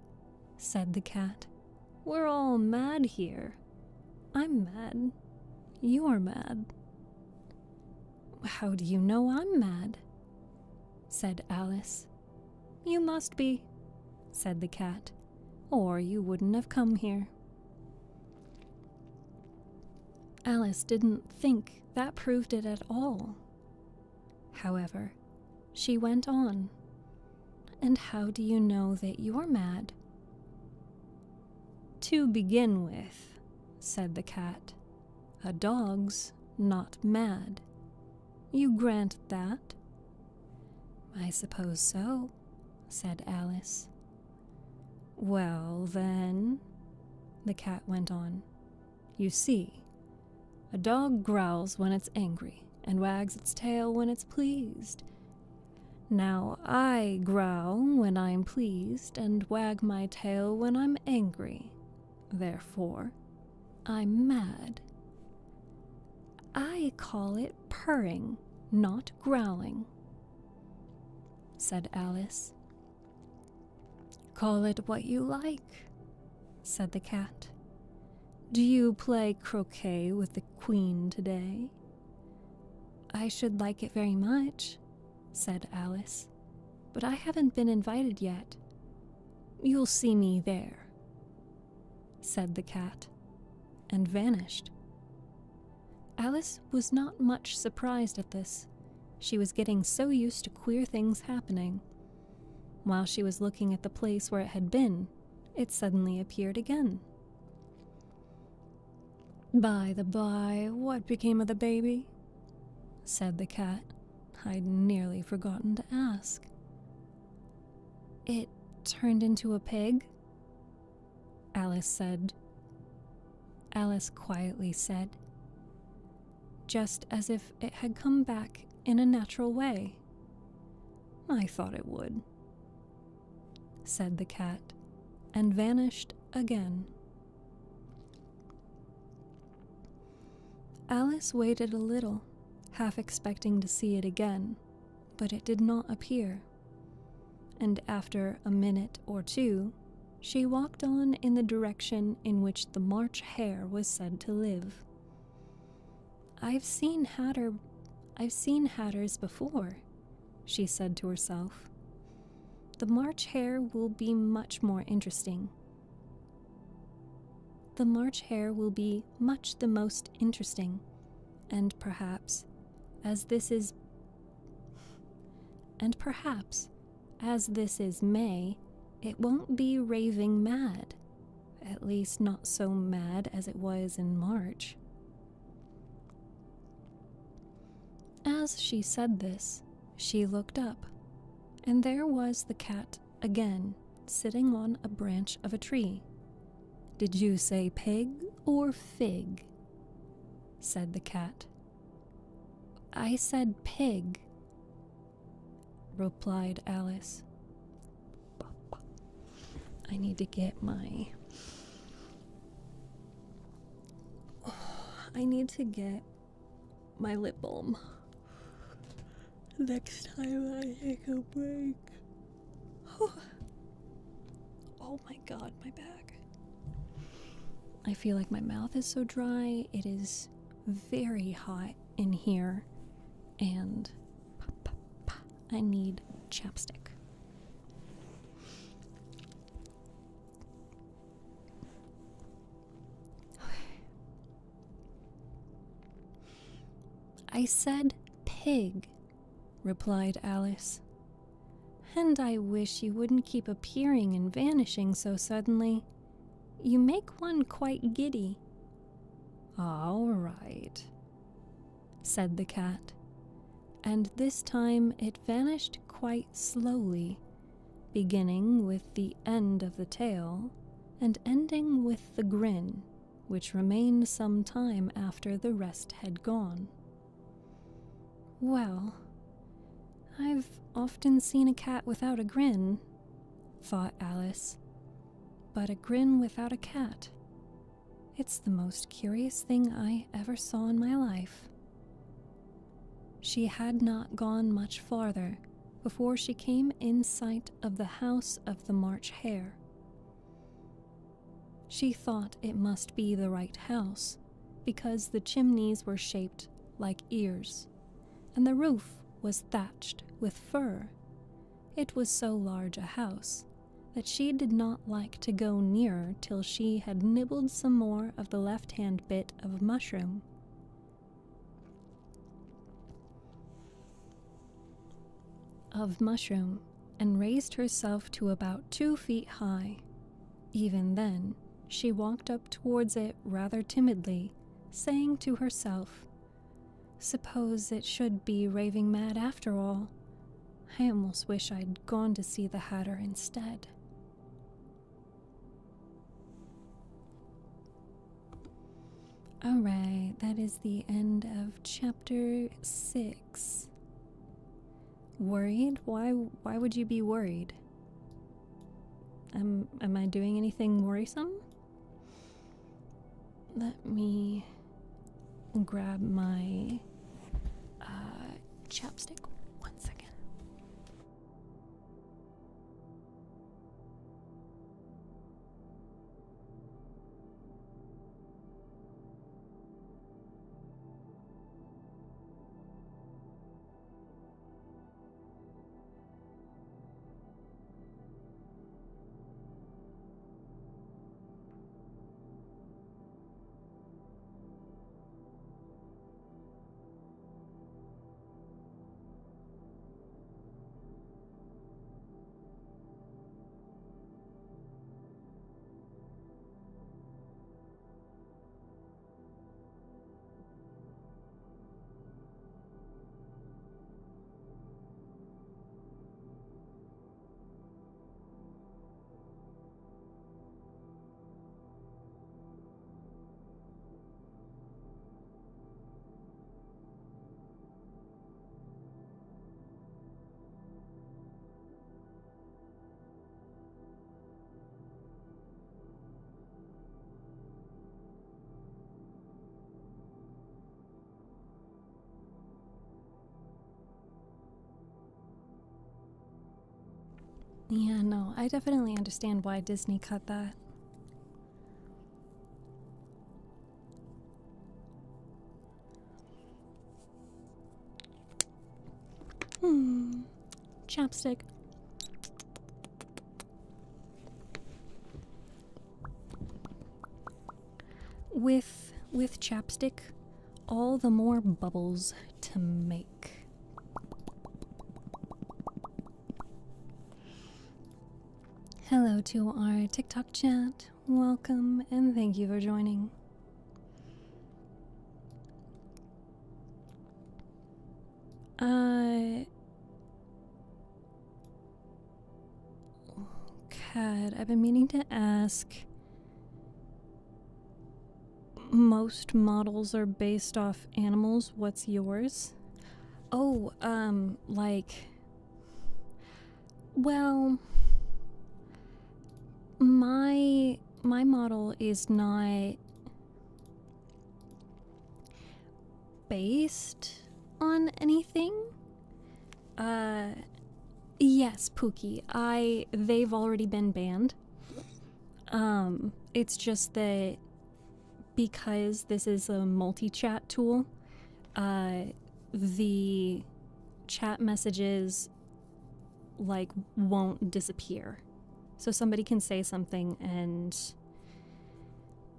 said the cat. We're all mad here. I'm mad. You're mad. How do you know I'm mad? Said Alice. You must be, said the cat, or you wouldn't have come here. Alice didn't think that proved it at all. However, she went on. And how do you know that you're mad? To begin with, said the cat, a dog's not mad. You grant that? I suppose so, said Alice. Well, then, the cat went on, you see, a dog growls when it's angry and wags its tail when it's pleased. Now I growl when I'm pleased and wag my tail when I'm angry. Therefore, I'm mad. I call it purring, not growling, said Alice. Call it what you like, said the cat. Do you play croquet with the queen today? I should like it very much, said Alice, but I haven't been invited yet. You'll see me there, said the cat, and vanished. Alice was not much surprised at this. She was getting so used to queer things happening. While she was looking at the place where it had been, it suddenly appeared again. By the by, what became of the baby? Said the cat. I'd nearly forgotten to ask. It turned into a pig? Alice quietly said, just as if it had come back in a natural way. I thought it would, said the cat, and vanished again. Alice waited a little, half expecting to see it again, but it did not appear. And after a minute or two, she walked on in the direction in which the March Hare was said to live. I've seen hatters before, she said to herself. The March Hare will be much more interesting. The March Hare will be much the most interesting, and perhaps, as this is May, it won't be raving mad, at least not so mad as it was in March. As she said this, she looked up, and there was the cat again, sitting on a branch of a tree. Did you say pig or fig? Said the cat. I said pig, replied Alice. I need to get my lip balm next time I take a break. Oh my god, my back. I feel like my mouth is so dry. It is very hot in here, and I need chapstick. I said pig, replied Alice. And I wish you wouldn't keep appearing and vanishing so suddenly. You make one quite giddy. All right, said the cat, and this time it vanished quite slowly, beginning with the end of the tail and ending with the grin, which remained some time after the rest had gone. Well, I've often seen a cat without a grin, thought Alice, but a grin without a cat. It's the most curious thing I ever saw in my life. She had not gone much farther before she came in sight of the house of the March Hare. She thought it must be the right house, because the chimneys were shaped like ears, and the roof was thatched with fur. It was so large a house that she did not like to go nearer till she had nibbled some more of the left-hand bit of mushroom. And raised herself to about 2 feet high. Even then, she walked up towards it rather timidly, saying to herself, "Suppose it should be raving mad after all. I almost wish I'd gone to see the Hatter instead." Alright, that is the end of chapter 6. Worried? Why would you be worried? Am I doing anything worrisome? Let me grab my chapstick. 1 second. Yeah, no, I definitely understand why Disney cut that. Chapstick. With chapstick, all the more bubbles to make. Hello to our TikTok chat. Welcome and thank you for joining. Cat, I've been meaning to ask. Most models are based off animals. What's yours? Oh, well, my model is not based on anything. Yes, Pookie. They've already been banned. It's just that because this is a multi-chat tool, the chat messages won't disappear. So somebody can say something and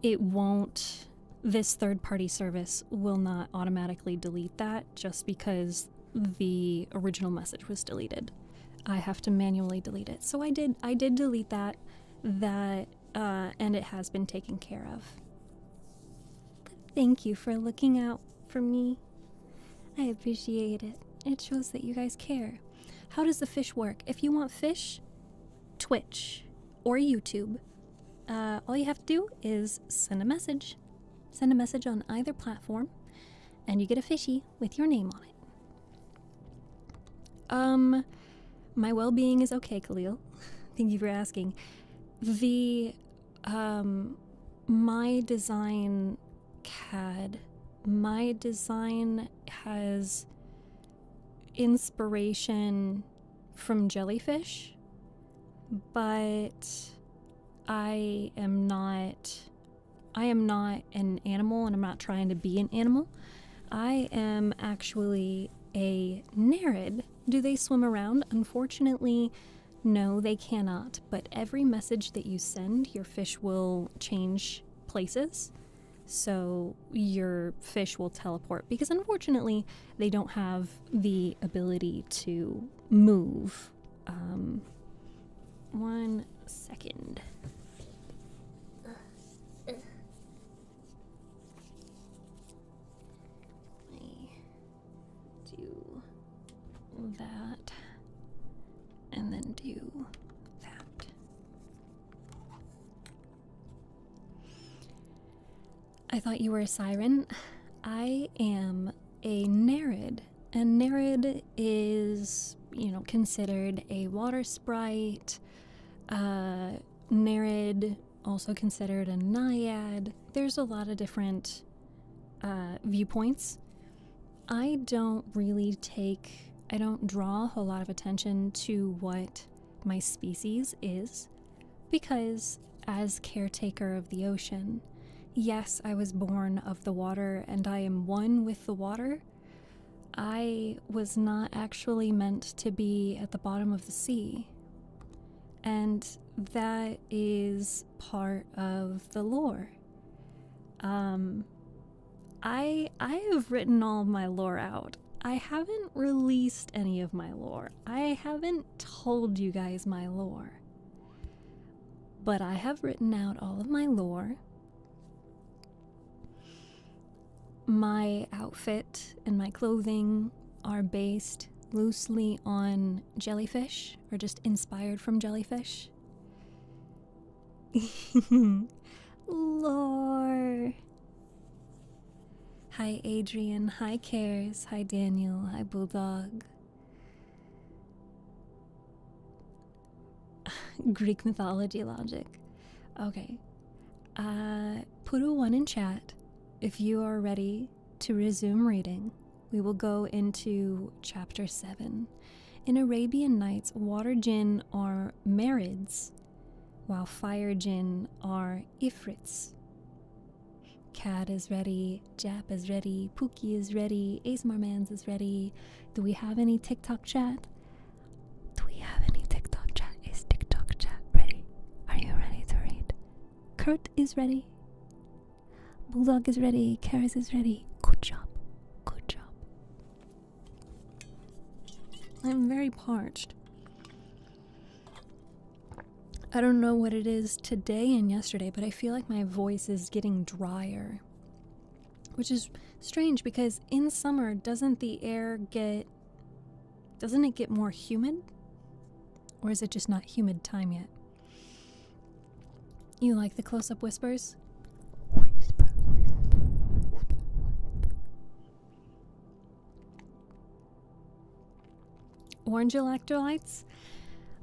it won't this third-party service will not automatically delete that just because the original message was deleted. I have to manually delete it. So I did delete that, and it has been taken care of. But thank you for looking out for me. I appreciate it. It shows that you guys care. How does the fish work? If you want fish, Twitch or YouTube, all you have to do is send a message. Send a message on either platform, and you get a fishy with your name on it. My well-being is okay, Khalil. Thank you for asking. My design CAD, my design has inspiration from jellyfish, but I am not an animal, and I'm not trying to be an animal. I am actually a nereid. Do they swim around? Unfortunately, no, they cannot. But every message that you send, your fish will change places. So your fish will teleport, because unfortunately, they don't have the ability to move. 1 second. Do that, and then do that. I thought you were a siren. I am a nereid. A nereid is, considered a water sprite. Nereid, also considered a naiad. There's a lot of different viewpoints. I don't draw a whole lot of attention to what my species is, because as caretaker of the ocean, yes, I was born of the water and I am one with the water. I was not actually meant to be at the bottom of the sea. And that is part of the lore. I have written all of my lore out. I haven't released any of my lore. I haven't told you guys my lore. But I have written out all of my lore. My outfit and my clothing are based loosely on jellyfish, or just inspired from jellyfish. Lore. Hi Adrian, hi Cares, hi Daniel, hi Bulldog. Greek mythology logic. Okay. Put a 1 in chat if you are ready to resume reading. We will go into chapter 7. In Arabian Nights, water jinn are marids, while fire jinn are ifrits. Cat is ready, Jap is ready, Pookie is ready, Ace Marmans is ready. Do we have any TikTok chat? Is TikTok chat ready? Are you ready to read? Kurt is ready. Bulldog is ready. Karis is ready. Good job. I'm very parched. I don't know what it is today and yesterday, but I feel like my voice is getting drier. Which is strange, because in summer, doesn't it get more humid? Or is it just not humid time yet? You like the close-up whispers? Whisper. Orange electrolytes?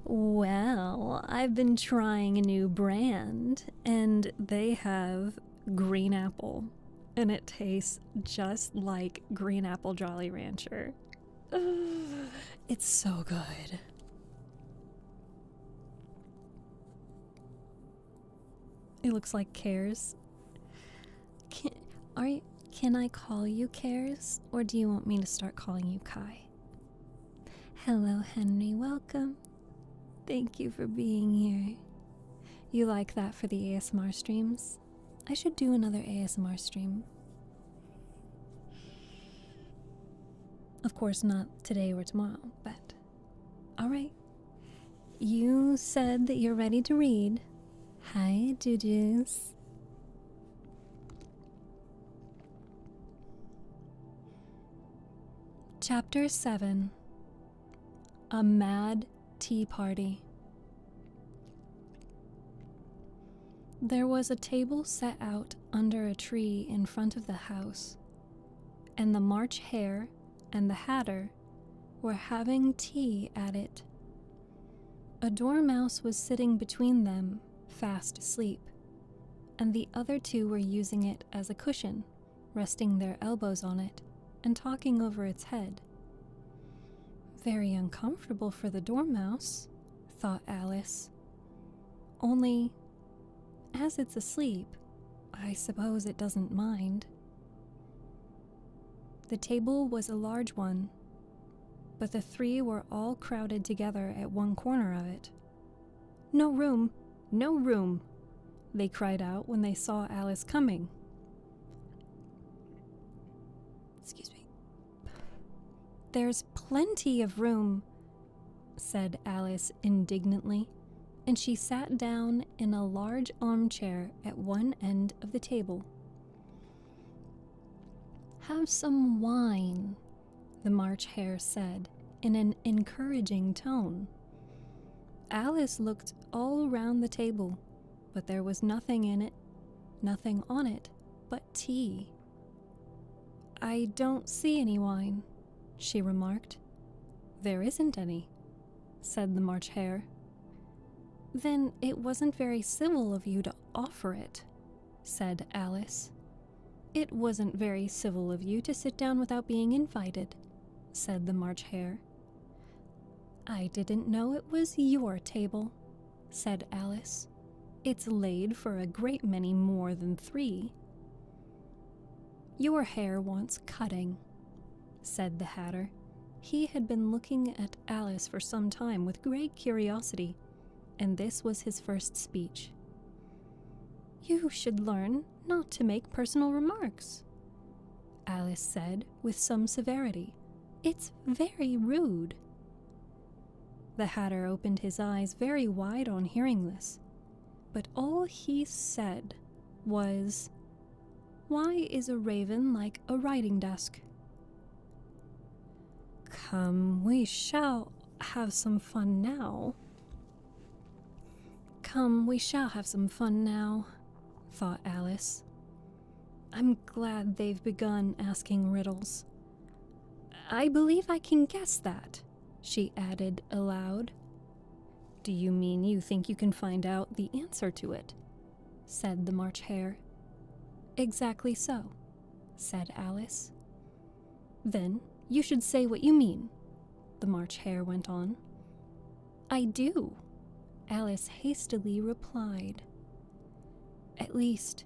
Well, I've been trying a new brand, and they have green apple, and it tastes just like green apple Jolly Rancher. It's so good. It looks like Cares. Can I call you Cares, or do you want me to start calling you Kai? Hello, Henry. Welcome. Thank you for being here. You like that for the ASMR streams? I should do another ASMR stream. Of course, not today or tomorrow, but alright. You said that you're ready to read. Hi, Juju's. Chapter 7. A Mad Tea Party. There was a table set out under a tree in front of the house, and the March Hare and the Hatter were having tea at it. A dormouse was sitting between them, fast asleep, and the other two were using it as a cushion, resting their elbows on it and talking over its head. Very uncomfortable for the dormouse, thought Alice. Only, as it's asleep, I suppose it doesn't mind. The table was a large one, but the three were all crowded together at one corner of it. "No room! No room!" they cried out when they saw Alice coming. Excuse me. "There's plenty of room," said Alice indignantly, and she sat down in a large armchair at one end of the table. "Have some wine," the March Hare said in an encouraging tone. Alice looked all around the table, but there was nothing on it but tea. "I don't see any wine," she remarked. "There isn't any," said the March Hare. "Then it wasn't very civil of you to offer it," said Alice. "It wasn't very civil of you to sit down without being invited," said the March Hare. "I didn't know it was your table," said Alice. "It's laid for a great many more than 3. "Your hair wants cutting," said the Hatter. He had been looking at Alice for some time with great curiosity, and this was his first speech. "You should learn not to make personal remarks," Alice said with some severity. "It's very rude." The Hatter opened his eyes very wide on hearing this, but all he said was, "Why is a raven like a writing desk?" "Come, we shall have some fun now." "Come, we shall have some fun now," thought Alice. "I'm glad they've begun asking riddles. I believe I can guess that," she added aloud. "Do you mean you think you can find out the answer to it?" said the March Hare. "Exactly so," said Alice. "Then you should say what you mean," the March Hare went on. "I do," Alice hastily replied. At least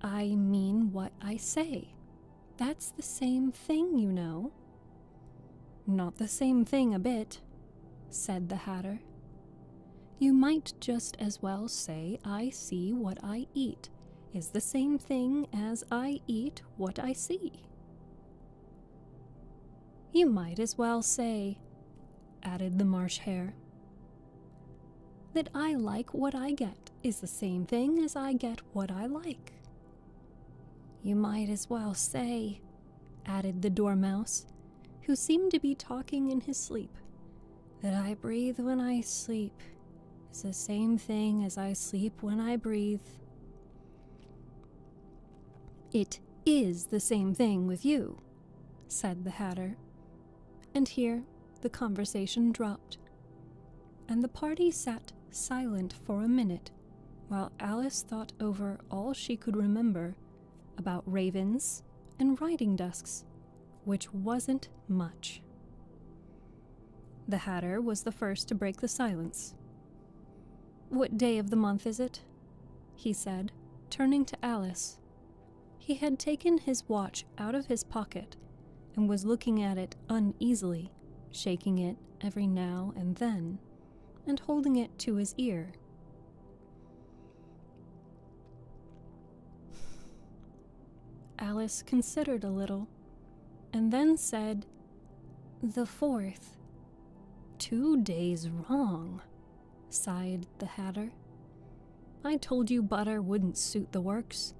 I mean what I say. That's the same thing, you know." "Not the same thing a bit," said the Hatter. "You might just as well say I see what I eat is the same thing as I eat what I see." "You might as well say," added the March Hare, "that I like what I get is the same thing as I get what I like." "You might as well say," added the Dormouse, who seemed to be talking in his sleep, "that I breathe when I sleep is the same thing as I sleep when I breathe." "It is the same thing with you," said the Hatter. And here the conversation dropped, and the party sat silent for a minute while Alice thought over all she could remember about ravens and writing desks, which wasn't much. The Hatter was the first to break the silence. "What day of the month is it?" he said, turning to Alice. He had taken his watch out of his pocket and was looking at it uneasily, shaking it every now and then, and holding it to his ear. Alice considered a little, and then said, "The 4th. 2 days wrong," sighed the Hatter. "I told you butter wouldn't suit the works,"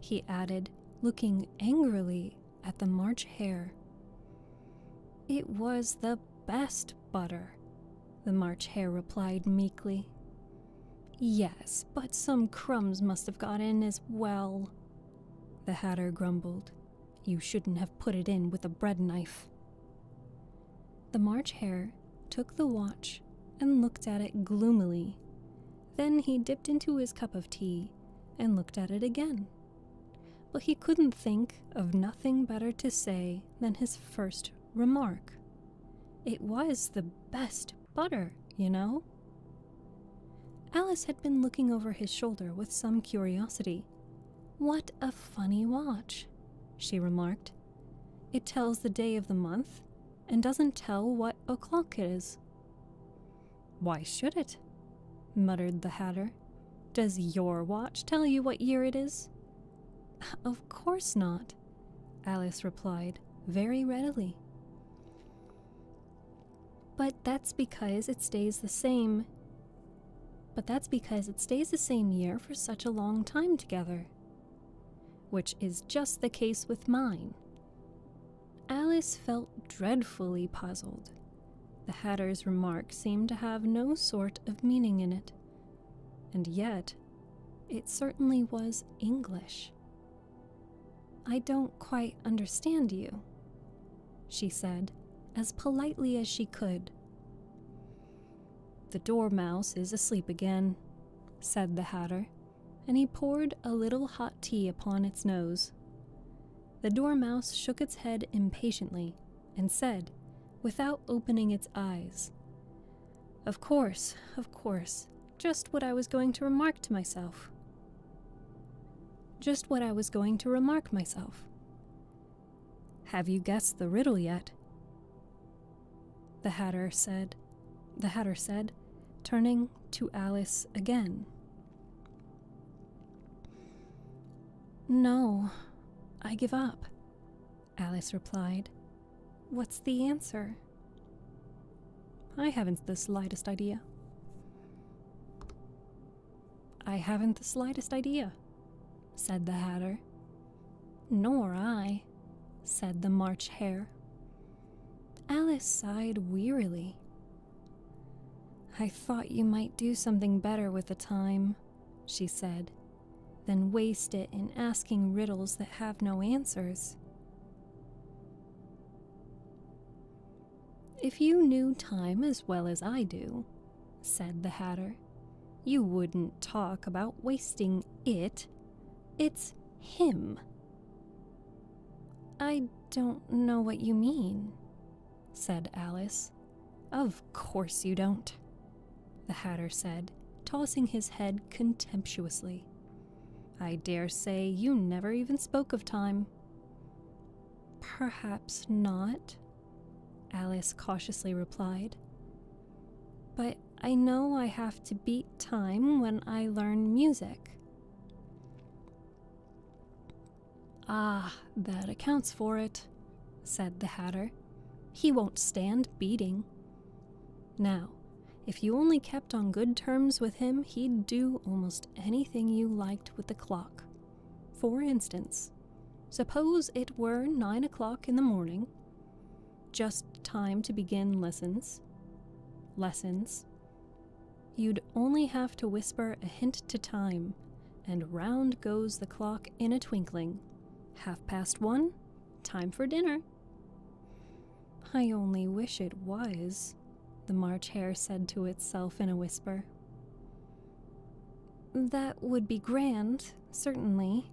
he added, looking angrily at the March Hare. "It was the best butter," the March Hare replied meekly. "Yes, but some crumbs must have got in as well," the Hatter grumbled. "You shouldn't have put it in with a bread knife." The March Hare took the watch and looked at it gloomily. Then he dipped into his cup of tea and looked at it again. But he couldn't think of nothing better to say than his first remark. It was the best butter, you know. Alice had been looking over his shoulder with some curiosity. "What a funny watch," she remarked. "It tells the day of the month and doesn't tell what o'clock it is." "Why should it?" muttered the Hatter. "Does your watch tell you what year it is?" "Of course not," Alice replied very readily. But that's because it stays the same year for such a long time together. Which is just the case with mine." Alice felt dreadfully puzzled. The Hatter's remark seemed to have no sort of meaning in it, and yet it certainly was English. "I don't quite understand you," she said, as politely as she could. "The dormouse is asleep again," said the Hatter, and he poured a little hot tea upon its nose. The dormouse shook its head impatiently and said, without opening its eyes, Of course, just what I was going to remark to myself." "Have you guessed the riddle yet?" The Hatter said, turning to Alice again. "No, I give up," Alice replied. "What's the answer?" "I haven't the slightest idea." "I haven't the slightest idea," said the Hatter. "Nor I," said the March Hare. Alice sighed wearily. "I thought you might do something better with the time," she said, "than waste it in asking riddles that have no answers." "If you knew time as well as I do," said the Hatter, "you wouldn't talk about wasting it. It's him." "I don't know what you mean," said Alice. "Of course you don't," the Hatter said, tossing his head contemptuously. "I dare say you never even spoke of time." "Perhaps not," Alice cautiously replied. "But I know I have to beat time when I learn music." "Ah, that accounts for it," said the Hatter. "He won't stand beating. Now, if you only kept on good terms with him, he'd do almost anything you liked with the clock. For instance, suppose it were 9 o'clock in the morning, just time to begin lessons. You'd only have to whisper a hint to time, and round goes the clock in a twinkling. 1:30, time for dinner." "I only wish it was," the March Hare said to itself in a whisper. "That would be grand, certainly,"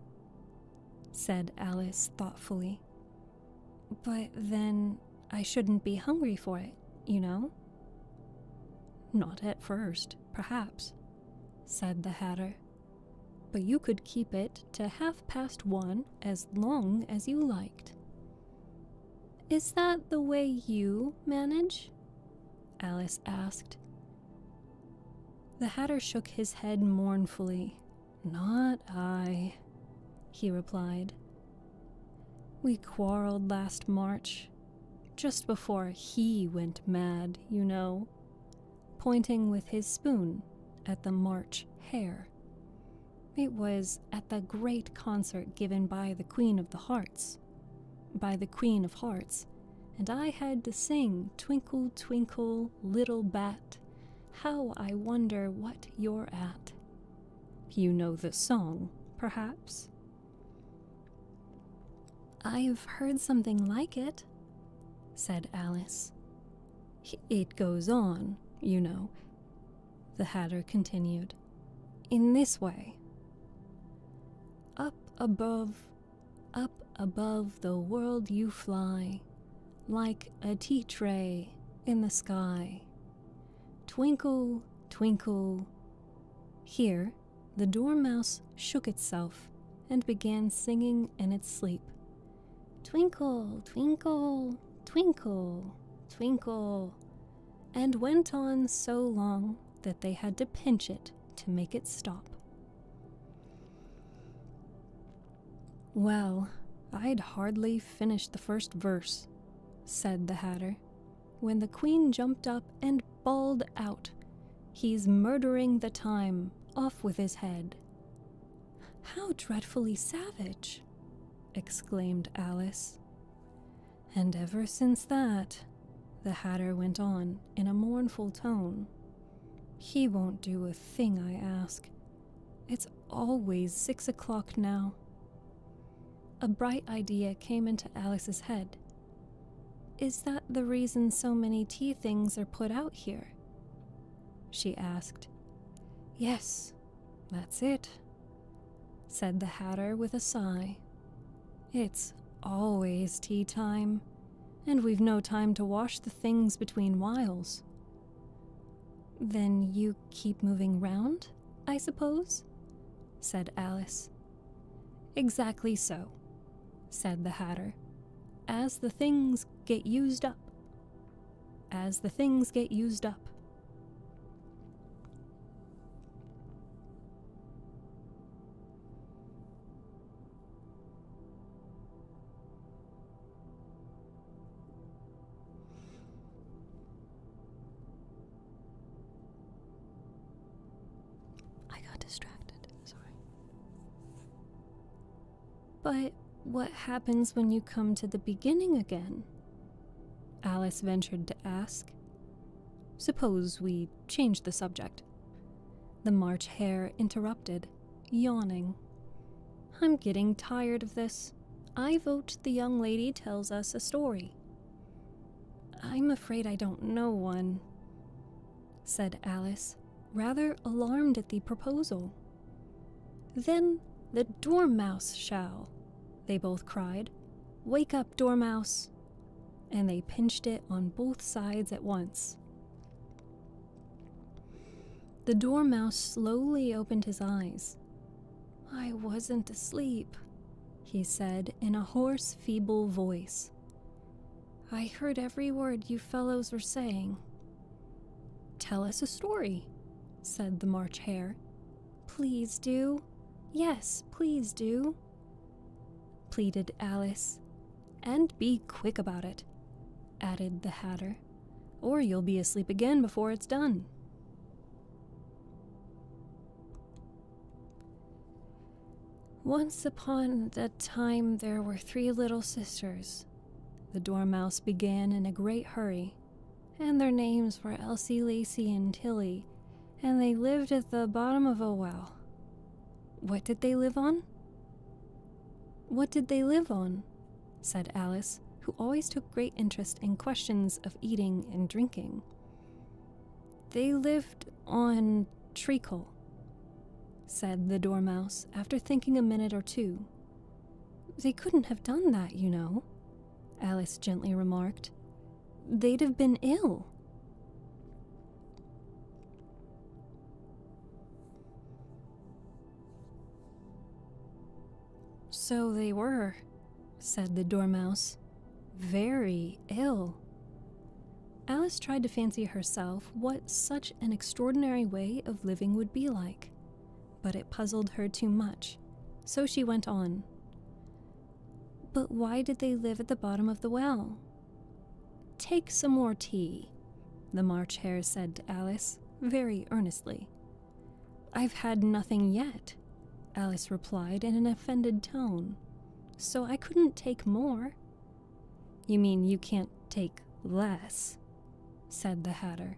said Alice thoughtfully. "But then I shouldn't be hungry for it, you know." "Not at first, perhaps," said the Hatter. "But you could keep it to 1:30 as long as you liked." "Is that the way you manage?" Alice asked. The Hatter shook his head mournfully. "Not I," he replied. We quarreled last March, just before he went mad, you know, pointing with his spoon at the March hare. It was at the great concert given by the Queen of Hearts, and I had to sing Twinkle, Twinkle, Little Bat, How I Wonder What You're At. You know the song, perhaps? I've heard something like it, said Alice. It goes on, you know, the Hatter continued, in this way. Up above the world you fly, like a tea tray in the sky. Twinkle, twinkle. Here, the dormouse shook itself and began singing in its sleep. Twinkle, twinkle, twinkle, twinkle, and went on so long that they had to pinch it to make it stop. Well, I'd hardly finished the first verse, said the Hatter, when the Queen jumped up and bawled out, He's murdering the time, off with his head. How dreadfully savage, exclaimed Alice. And ever since that, the Hatter went on in a mournful tone, he won't do a thing I ask. It's always 6 o'clock now. A bright idea came into Alice's head. Is that the reason so many tea things are put out here? She asked. Yes, that's it, said the Hatter with a sigh. It's always tea time, and we've no time to wash the things between whiles. Then you keep moving round, I suppose? Said Alice. Exactly so, said the Hatter, as the things get used up. As the things get used up. Distracted, sorry. But what happens when you come to the beginning again? Alice ventured to ask. Suppose we change the subject. The March Hare interrupted, yawning. I'm getting tired of this. I vote the young lady tells us a story. I'm afraid I don't know one, said Alice, rather alarmed at the proposal. Then the Dormouse shall, they both cried. Wake up, Dormouse! And they pinched it on both sides at once. The Dormouse slowly opened his eyes. I wasn't asleep, he said in a hoarse, feeble voice. I heard every word you fellows were saying. Tell us a story, said the March Hare. Please do. Yes, please do, pleaded Alice. And be quick about it, added the Hatter, or you'll be asleep again before it's done. Once upon a time there were 3 little sisters, the Dormouse began in a great hurry, and their names were Elsie, Lacey, and Tilly, and they lived at the bottom of a well. What did they live on? What did they live on? Said Alice, who always took great interest in questions of eating and drinking. They lived on treacle, said the Dormouse after thinking a minute or two. They couldn't have done that, you know, Alice gently remarked. They'd have been ill. So they were, said the Dormouse. Very ill. Alice tried to fancy herself what such an extraordinary way of living would be like, but it puzzled her too much, so she went on. But why did they live at the bottom of the well? Take some more tea, the March Hare said to Alice, very earnestly. I've had nothing yet, Alice replied in an offended tone, so I couldn't take more. You mean you can't take less, said the Hatter.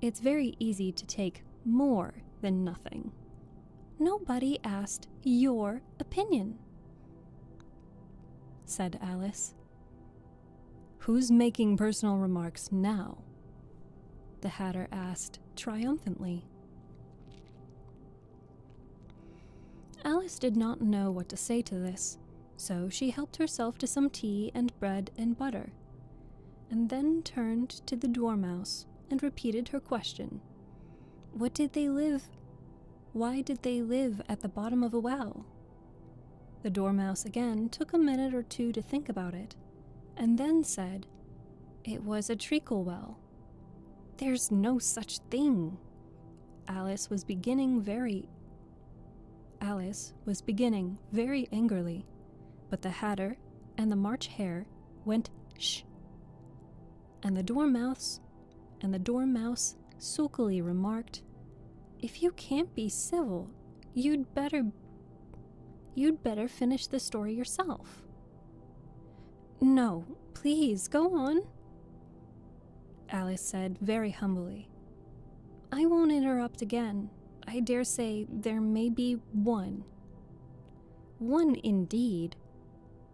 It's very easy to take more than nothing. Nobody asked your opinion, said Alice. Who's making personal remarks now? The Hatter asked triumphantly. Alice did not know what to say to this, so she helped herself to some tea and bread and butter, and then turned to the Dormouse and repeated her question. Why did they live at the bottom of a well? The Dormouse again took a minute or two to think about it, and then said, It was a treacle well. There's no such thing. Alice was beginning very angrily, but the Hatter and the March Hare went shh, and the Dormouse sulkily remarked, If you can't be civil, you'd better finish the story yourself. No, please, go on, Alice said very humbly. I won't interrupt again. I dare say there may be one. One indeed,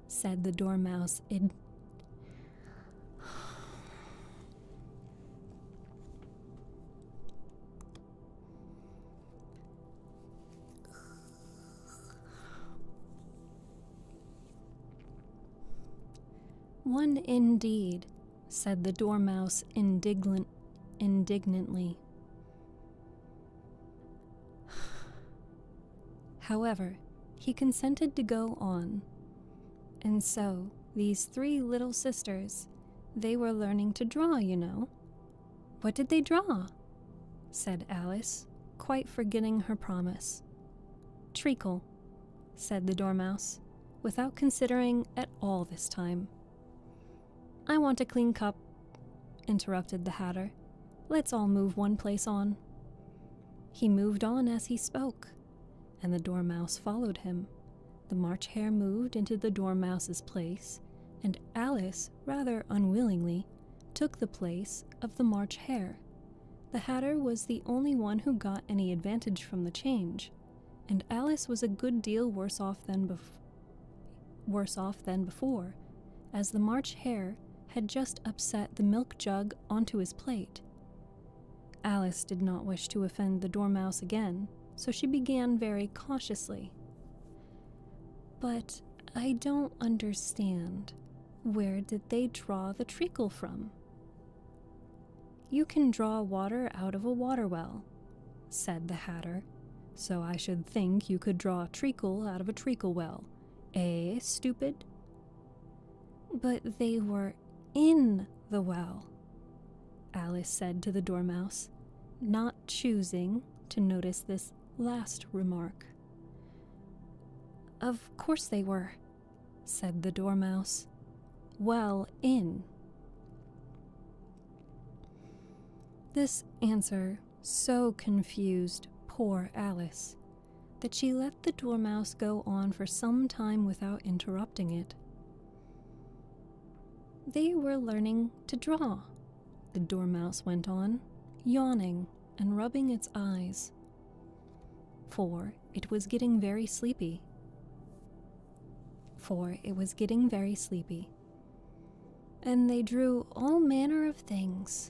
said the Dormouse One indeed, said the Dormouse indignantly. However, he consented to go on, and so these three little sisters, they were learning to draw, you know. What did they draw? Said Alice, quite forgetting her promise. Treacle, said the Dormouse, without considering at all this time. I want a clean cup, interrupted the Hatter. Let's all move one place on. He moved on as he spoke, and the Dormouse followed him. The March Hare moved into the Dormouse's place, and Alice, rather unwillingly, took the place of the March Hare. The Hatter was the only one who got any advantage from the change, and Alice was a good deal worse off than before, as the March Hare had just upset the milk jug onto his plate. Alice did not wish to offend the Dormouse again, so she began very cautiously. But I don't understand. Where did they draw the treacle from? You can draw water out of a water well, said the Hatter, so I should think you could draw a treacle out of a treacle well. Eh, stupid? But they were in the well, Alice said to the Dormouse, not choosing to notice this last remark. Of course they were, said the Dormouse. Well in. This answer so confused poor Alice that she let the Dormouse go on for some time without interrupting it. They were learning to draw, the Dormouse went on, yawning and rubbing its eyes, for it was getting very sleepy. And they drew all manner of things,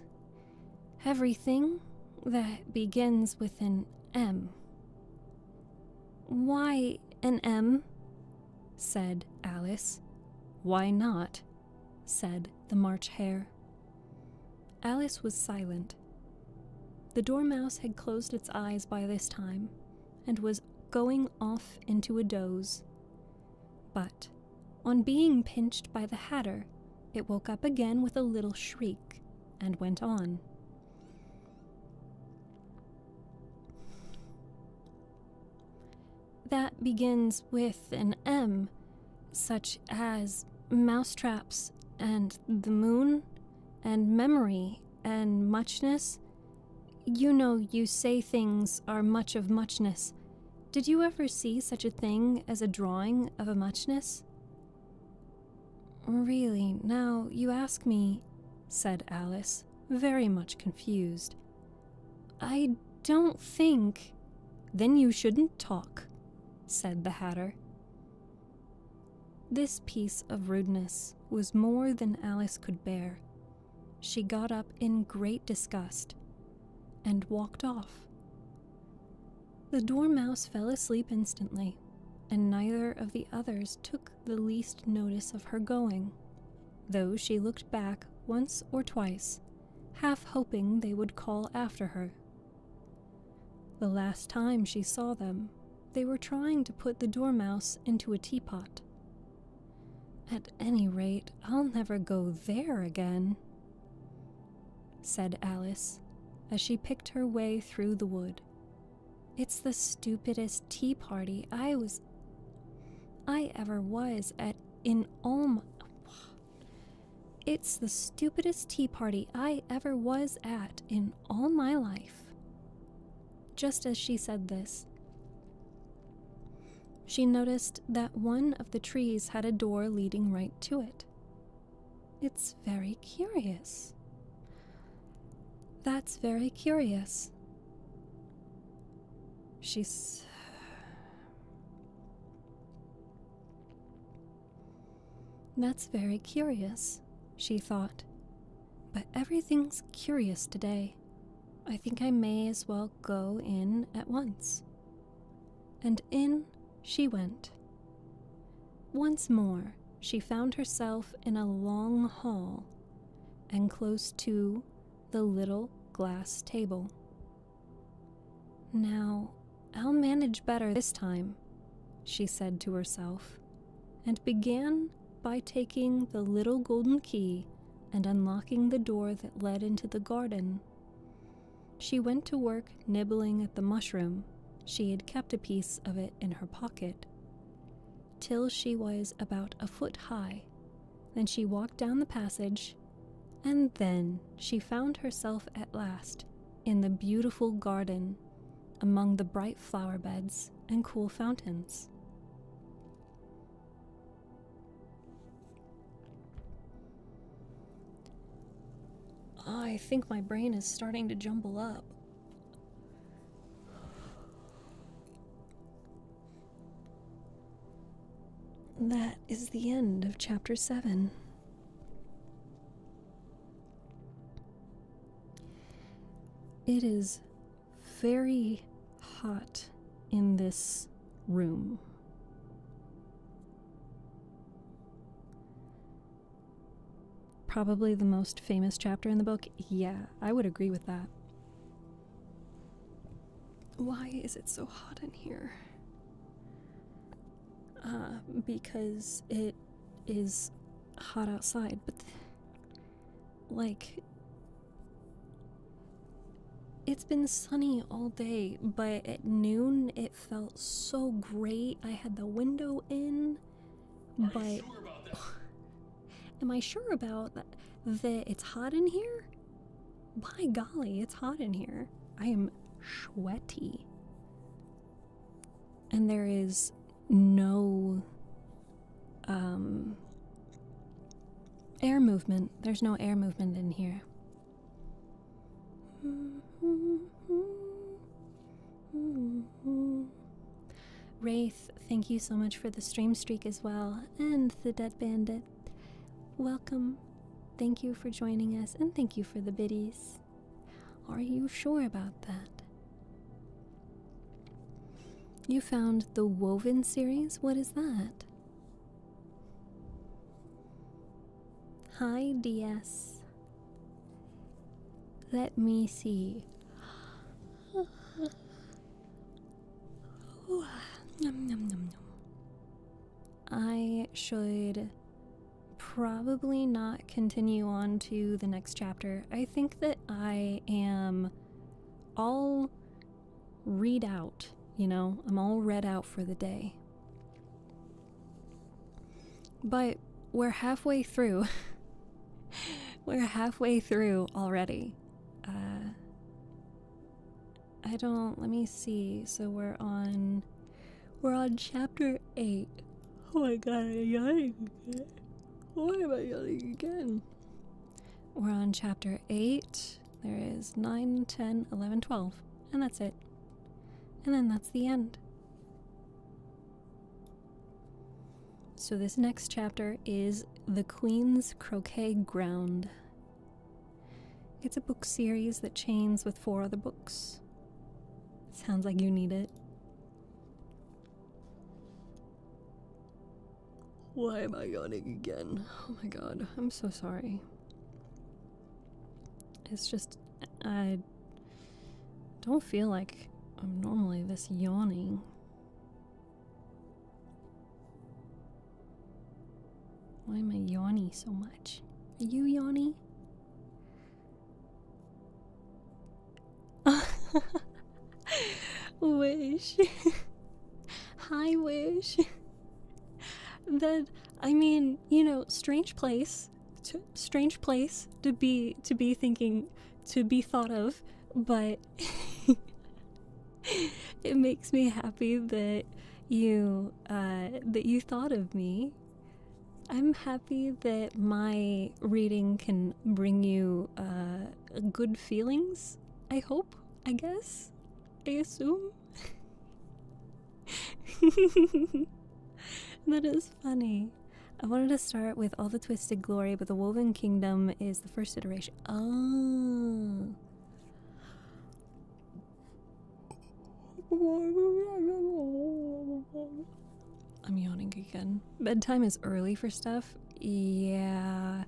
everything that begins with an M. Why an M? Said Alice. Why not? Said the March Hare. Alice was silent. The Dormouse had closed its eyes by this time, and was going off into a doze. But, on being pinched by the Hatter, it woke up again with a little shriek, and went on. That begins with an M. such as mousetraps and the moon and memory and muchness. You know, you say things are much of muchness. Did you ever see such a thing as a drawing of a muchness? Really, now you ask me, said Alice, very much confused. I don't think. Then you shouldn't talk, said the Hatter. This piece of rudeness was more than Alice could bear. She got up in great disgust and walked off. The Dormouse fell asleep instantly, and neither of the others took the least notice of her going, though she looked back once or twice, half hoping they would call after her. The last time she saw them, they were trying to put the Dormouse into a teapot. At any rate, I'll never go there again, said Alice, as she picked her way through the wood. It's the stupidest tea party I ever was at in all my... It's the stupidest tea party I ever was at in all my life. Just as she said this, she noticed that one of the trees had a door leading right to it. It's very curious. That's very curious. That's very curious, she thought. But everything's curious today. I think I may as well go in at once. And in she went. Once more, she found herself in a long hall, and close to the little glass table. Now, I'll manage better this time, she said to herself, and began by taking the little golden key and unlocking the door that led into the garden. She went to work nibbling at the mushroom. She had kept a piece of it in her pocket, till she was about a foot high. Then she walked down the passage, and then she found herself at last in the beautiful garden, among the bright flower beds and cool fountains. I think my brain is starting to jumble up. That is the end of chapter 7. It is very hot in this room. Probably the most famous chapter in the book. Yeah, I would agree with that. Why is it so hot in here? Because it is hot outside, but like, it's been sunny all day, but at noon it felt so great. I had the window in, but Are you sure about that? Am I sure about that it's hot in here? By golly, it's hot in here. I am sweaty. And there is no air movement. There's no air movement in here. Wraith, thank you so much for the stream streak as well, and the Dead Bandit. Welcome. Thank you for joining us, and thank you for the biddies. Are you sure about that? You found the Woven series? What is that? Hi, DS. Let me see. I should probably not continue on to the next chapter. I think that I am all read out, I'm all read out for the day. But we're halfway through. We're halfway through already. Let me see. So we're on chapter 8. Oh my god, I'm yawning again. Why am I yawning again? We're on chapter 8. There is 9, 10, 11, 12. And that's it. And then that's the end. So this next chapter is The Queen's Croquet Ground. It's a book series that chains with 4 other books. Sounds like you need it. Why am I yawning again? Oh my god, I'm so sorry. It's just, I don't feel like I'm normally this yawning. Why am I yawny so much? Are you yawny? Wish. Hi, Wish. That, I mean, you know, strange place to be thinking, to be thought of, but it makes me happy that you thought of me. I'm happy that my reading can bring you good feelings, I hope, I guess, I assume. That is funny. I wanted to start with All the Twisted Glory, but the Woven Kingdom is the first iteration. Oh. I'm yawning again. Bedtime is early for Steph. Yeah.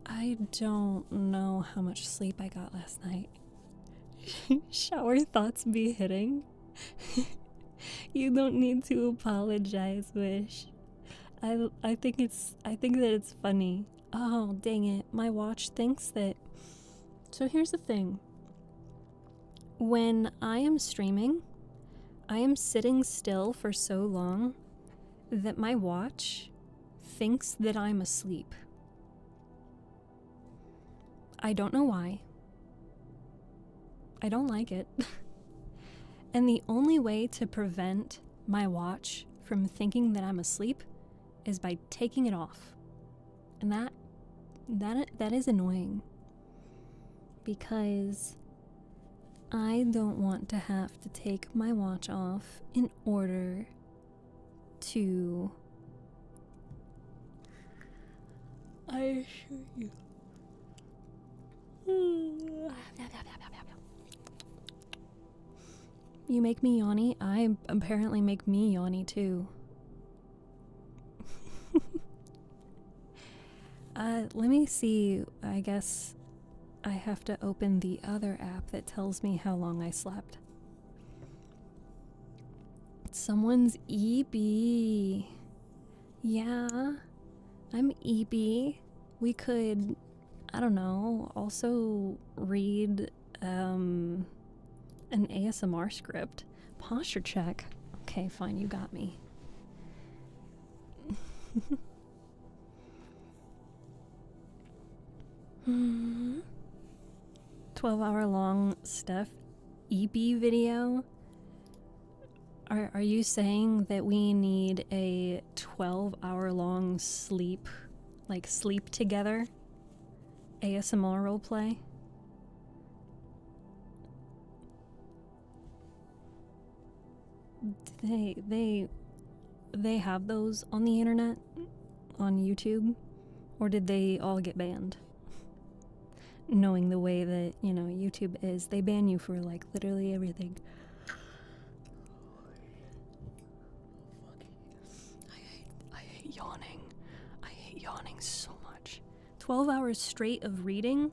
I don't know how much sleep I got last night. Shower thoughts be hitting. You don't need to apologize, Wish. I think that it's funny. Oh, dang it. My watch thinks that. So here's the thing. When I am streaming, I am sitting still for so long that my watch thinks that I'm asleep. I don't know why. I don't like it. And the only way to prevent my watch from thinking that I'm asleep is by taking it off. And that is annoying, because I don't want to have to take my watch off in order to, I assure you. You make me yawny. I apparently make me yawny too. Let me see. I guess I have to open the other app that tells me how long I slept. Someone's EB. Yeah, I'm EB. We could, I don't know, also read an ASMR script. Posture check. Okay, fine, you got me. 12-hour long Steph EP video. Are you saying that we need a 12-hour long sleep together ASMR roleplay? They have those on the internet, on YouTube, or did they all get banned? Knowing the way that, you know, YouTube is, they ban you for like literally everything. I hate yawning. I hate yawning so much. 12 hours straight of reading?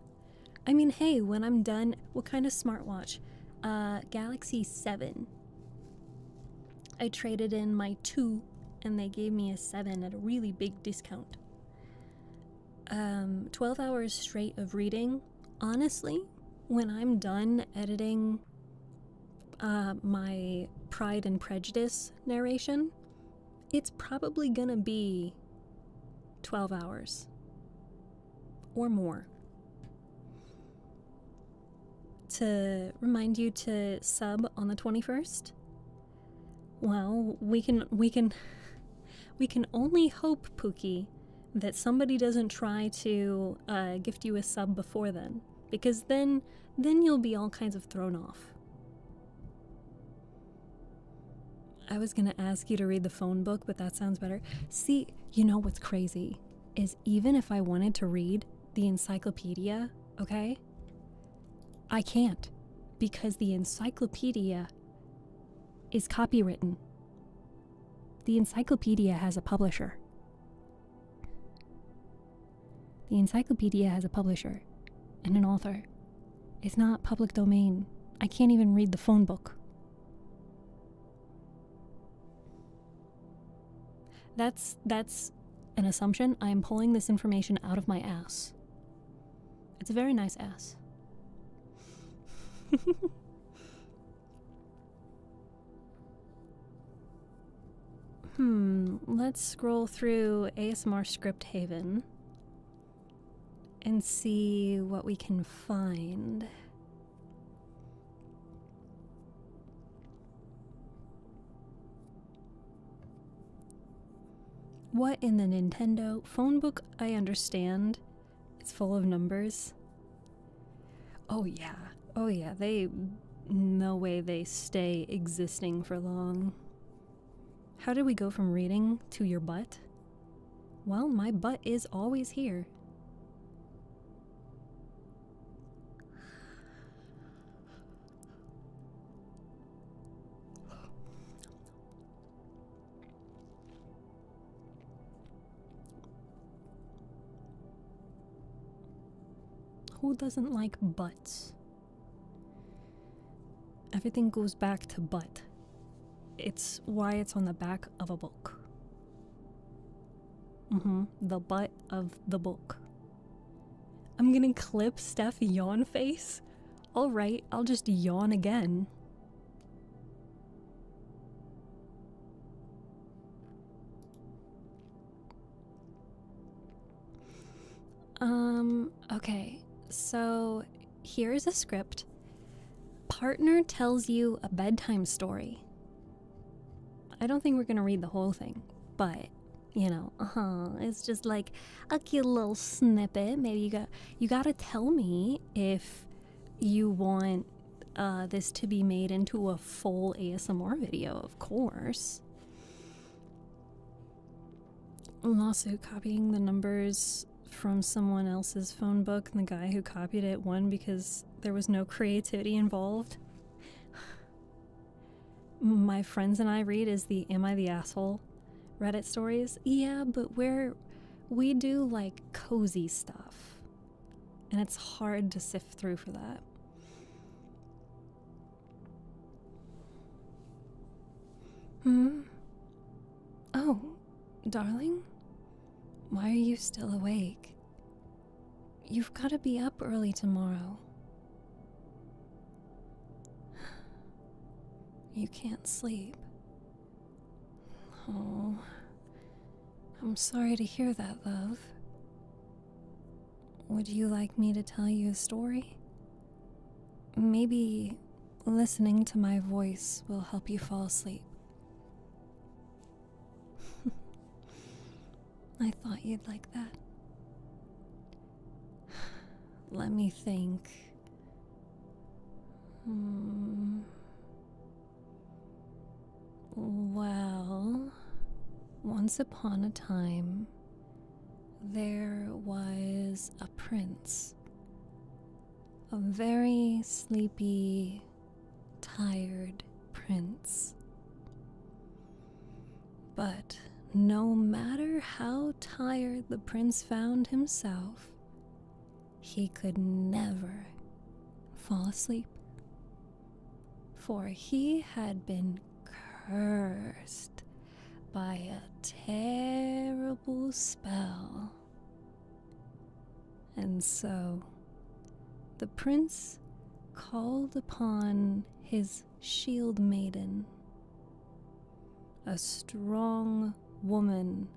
I mean, hey, when I'm done, what kind of smartwatch? Galaxy 7. I traded in my 2 and they gave me a 7 at a really big discount. 12 hours straight of reading. Honestly, when I'm done editing my Pride and Prejudice narration, it's probably gonna be 12 hours or more. To remind you to sub on the 21st? Well, we can only hope, Pookie, that somebody doesn't try to gift you a sub before then, because then you'll be all kinds of thrown off. I was gonna ask you to read the phone book, but that sounds better. See, you know what's crazy is even if I wanted to read the encyclopedia, okay, I can't, because the encyclopedia is copywritten. The encyclopedia has a publisher. The encyclopedia has a publisher and an author. It's not public domain. I can't even read the phone book. That's an assumption. I am pulling this information out of my ass. It's a very nice ass. Let's scroll through ASMR Script Haven and see what we can find. What in the Nintendo phone book? I understand. It's full of numbers. Oh yeah. No way they stay existing for long. How did we go from reading to your butt? Well, my butt is always here. Who doesn't like butts? Everything goes back to butt. It's why it's on the back of a book. The butt of the book. I'm gonna clip Steph yawn face. Alright, I'll just yawn again. Okay, so here's a script. Partner tells you a bedtime story. I don't think we're gonna read the whole thing, but you know, it's just like a cute little snippet. Maybe you gotta tell me if you want this to be made into a full ASMR video, of course. I'm also copying the numbers from someone else's phone book, and the guy who copied it won because there was no creativity involved. My friends and I read is the Am I the Asshole Reddit stories. Yeah, but we do like cozy stuff, and it's hard to sift through for that. Oh, darling? Why are you still awake? You've got to be up early tomorrow. You can't sleep. Oh, I'm sorry to hear that, love. Would you like me to tell you a story? Maybe listening to my voice will help you fall asleep. I thought you'd like that. Let me think. Well, once upon a time, there was a prince. A very sleepy, tired prince. But no matter how tired the prince found himself, he could never fall asleep. For he had been cursed by a terrible spell. And so the prince called upon his shield maiden, a strong woman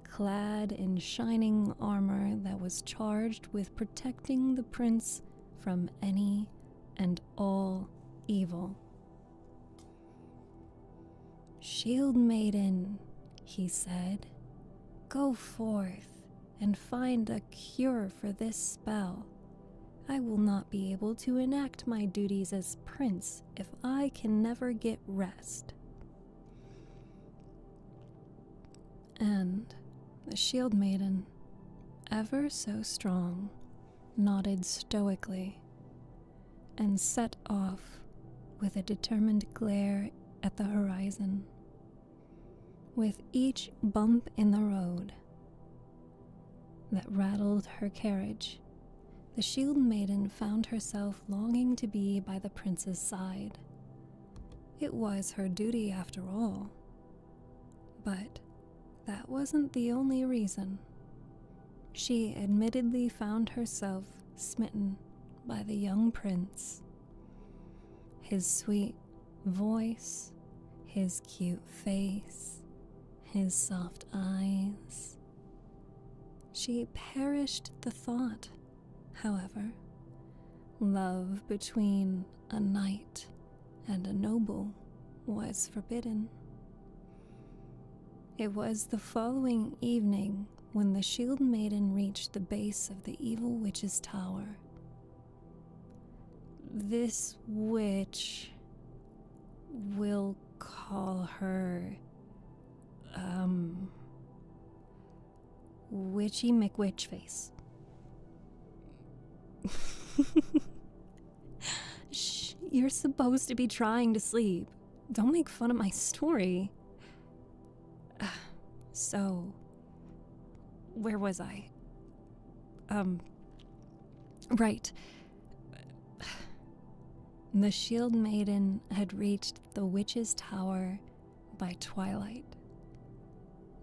clad in shining armor that was charged with protecting the prince from any and all evil. "Shield Maiden," he said, "go forth and find a cure for this spell. I will not be able to enact my duties as prince if I can never get rest." And the Shield Maiden, ever so strong, nodded stoically and set off with a determined glare at the horizon. With each bump in the road that rattled her carriage, the Shield Maiden found herself longing to be by the prince's side. It was her duty after all. But that wasn't the only reason. She admittedly found herself smitten by the young prince. His sweet voice, his cute face, his soft eyes. She perished the thought, however. Love between a knight and a noble was forbidden. It was the following evening when the Shield Maiden reached the base of the evil witch's tower. This witch, we'll call her, Witchy McWitchface. Shh, you're supposed to be trying to sleep. Don't make fun of my story. So, where was I? Right. The Shield Maiden had reached the witch's tower by twilight.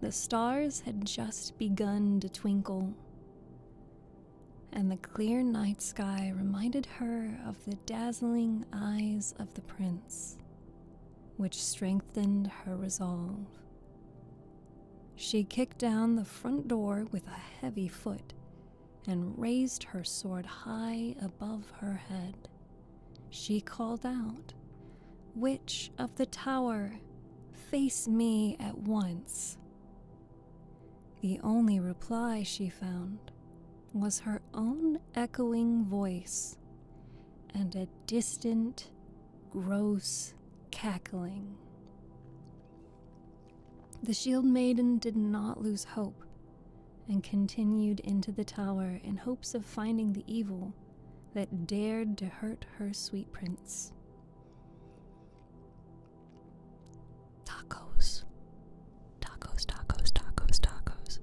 The stars had just begun to twinkle, and the clear night sky reminded her of the dazzling eyes of the prince, which strengthened her resolve. She kicked down the front door with a heavy foot and raised her sword high above her head. She called out, "Witch of the tower, face me at once." The only reply she found was her own echoing voice and a distant, gross cackling. The Shield Maiden did not lose hope and continued into the tower in hopes of finding the evil that dared to hurt her sweet prince. Tacos. Tacos, tacos, tacos, tacos.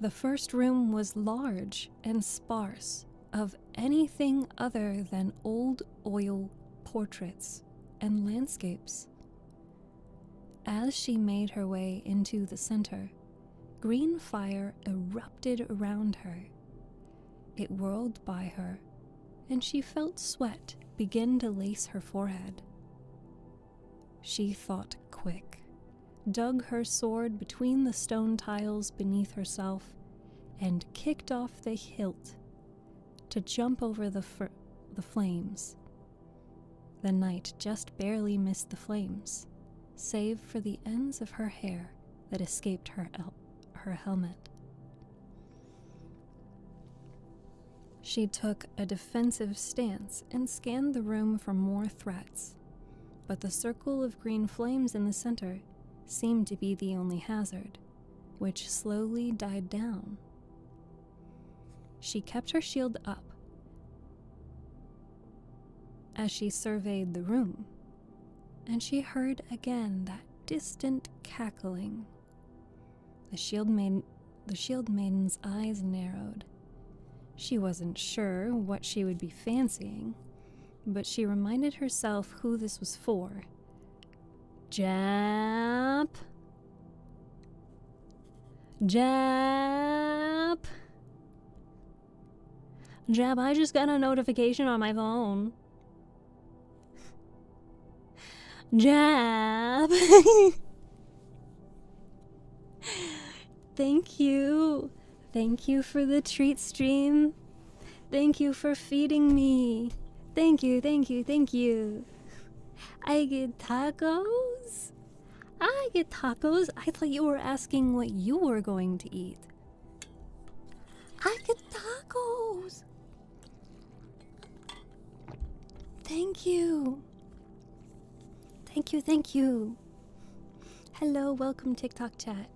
The first room was large and sparse of anything other than old oil portraits and landscapes. As she made her way into the center, green fire erupted around her. It whirled by her, and she felt sweat begin to lace her forehead. She thought quick, dug her sword between the stone tiles beneath herself, and kicked off the hilt to jump over the flames. The knight just barely missed the flames, save for the ends of her hair that escaped her helmet. She took a defensive stance and scanned the room for more threats, but the circle of green flames in the center seemed to be the only hazard, which slowly died down. She kept her shield up as she surveyed the room, and she heard again that distant cackling. The Shield Maiden's eyes narrowed. She wasn't sure what she would be fancying, but she reminded herself who this was for. Jap! Jap! Jap, I just got a notification on my phone. Jab. Thank you. Thank you for the treat stream. Thank you for feeding me. Thank you, thank you, thank you. I get tacos? I get tacos? I thought you were asking what you were going to eat. I get tacos. Thank you. Thank you, thank you. Hello, welcome TikTok chat.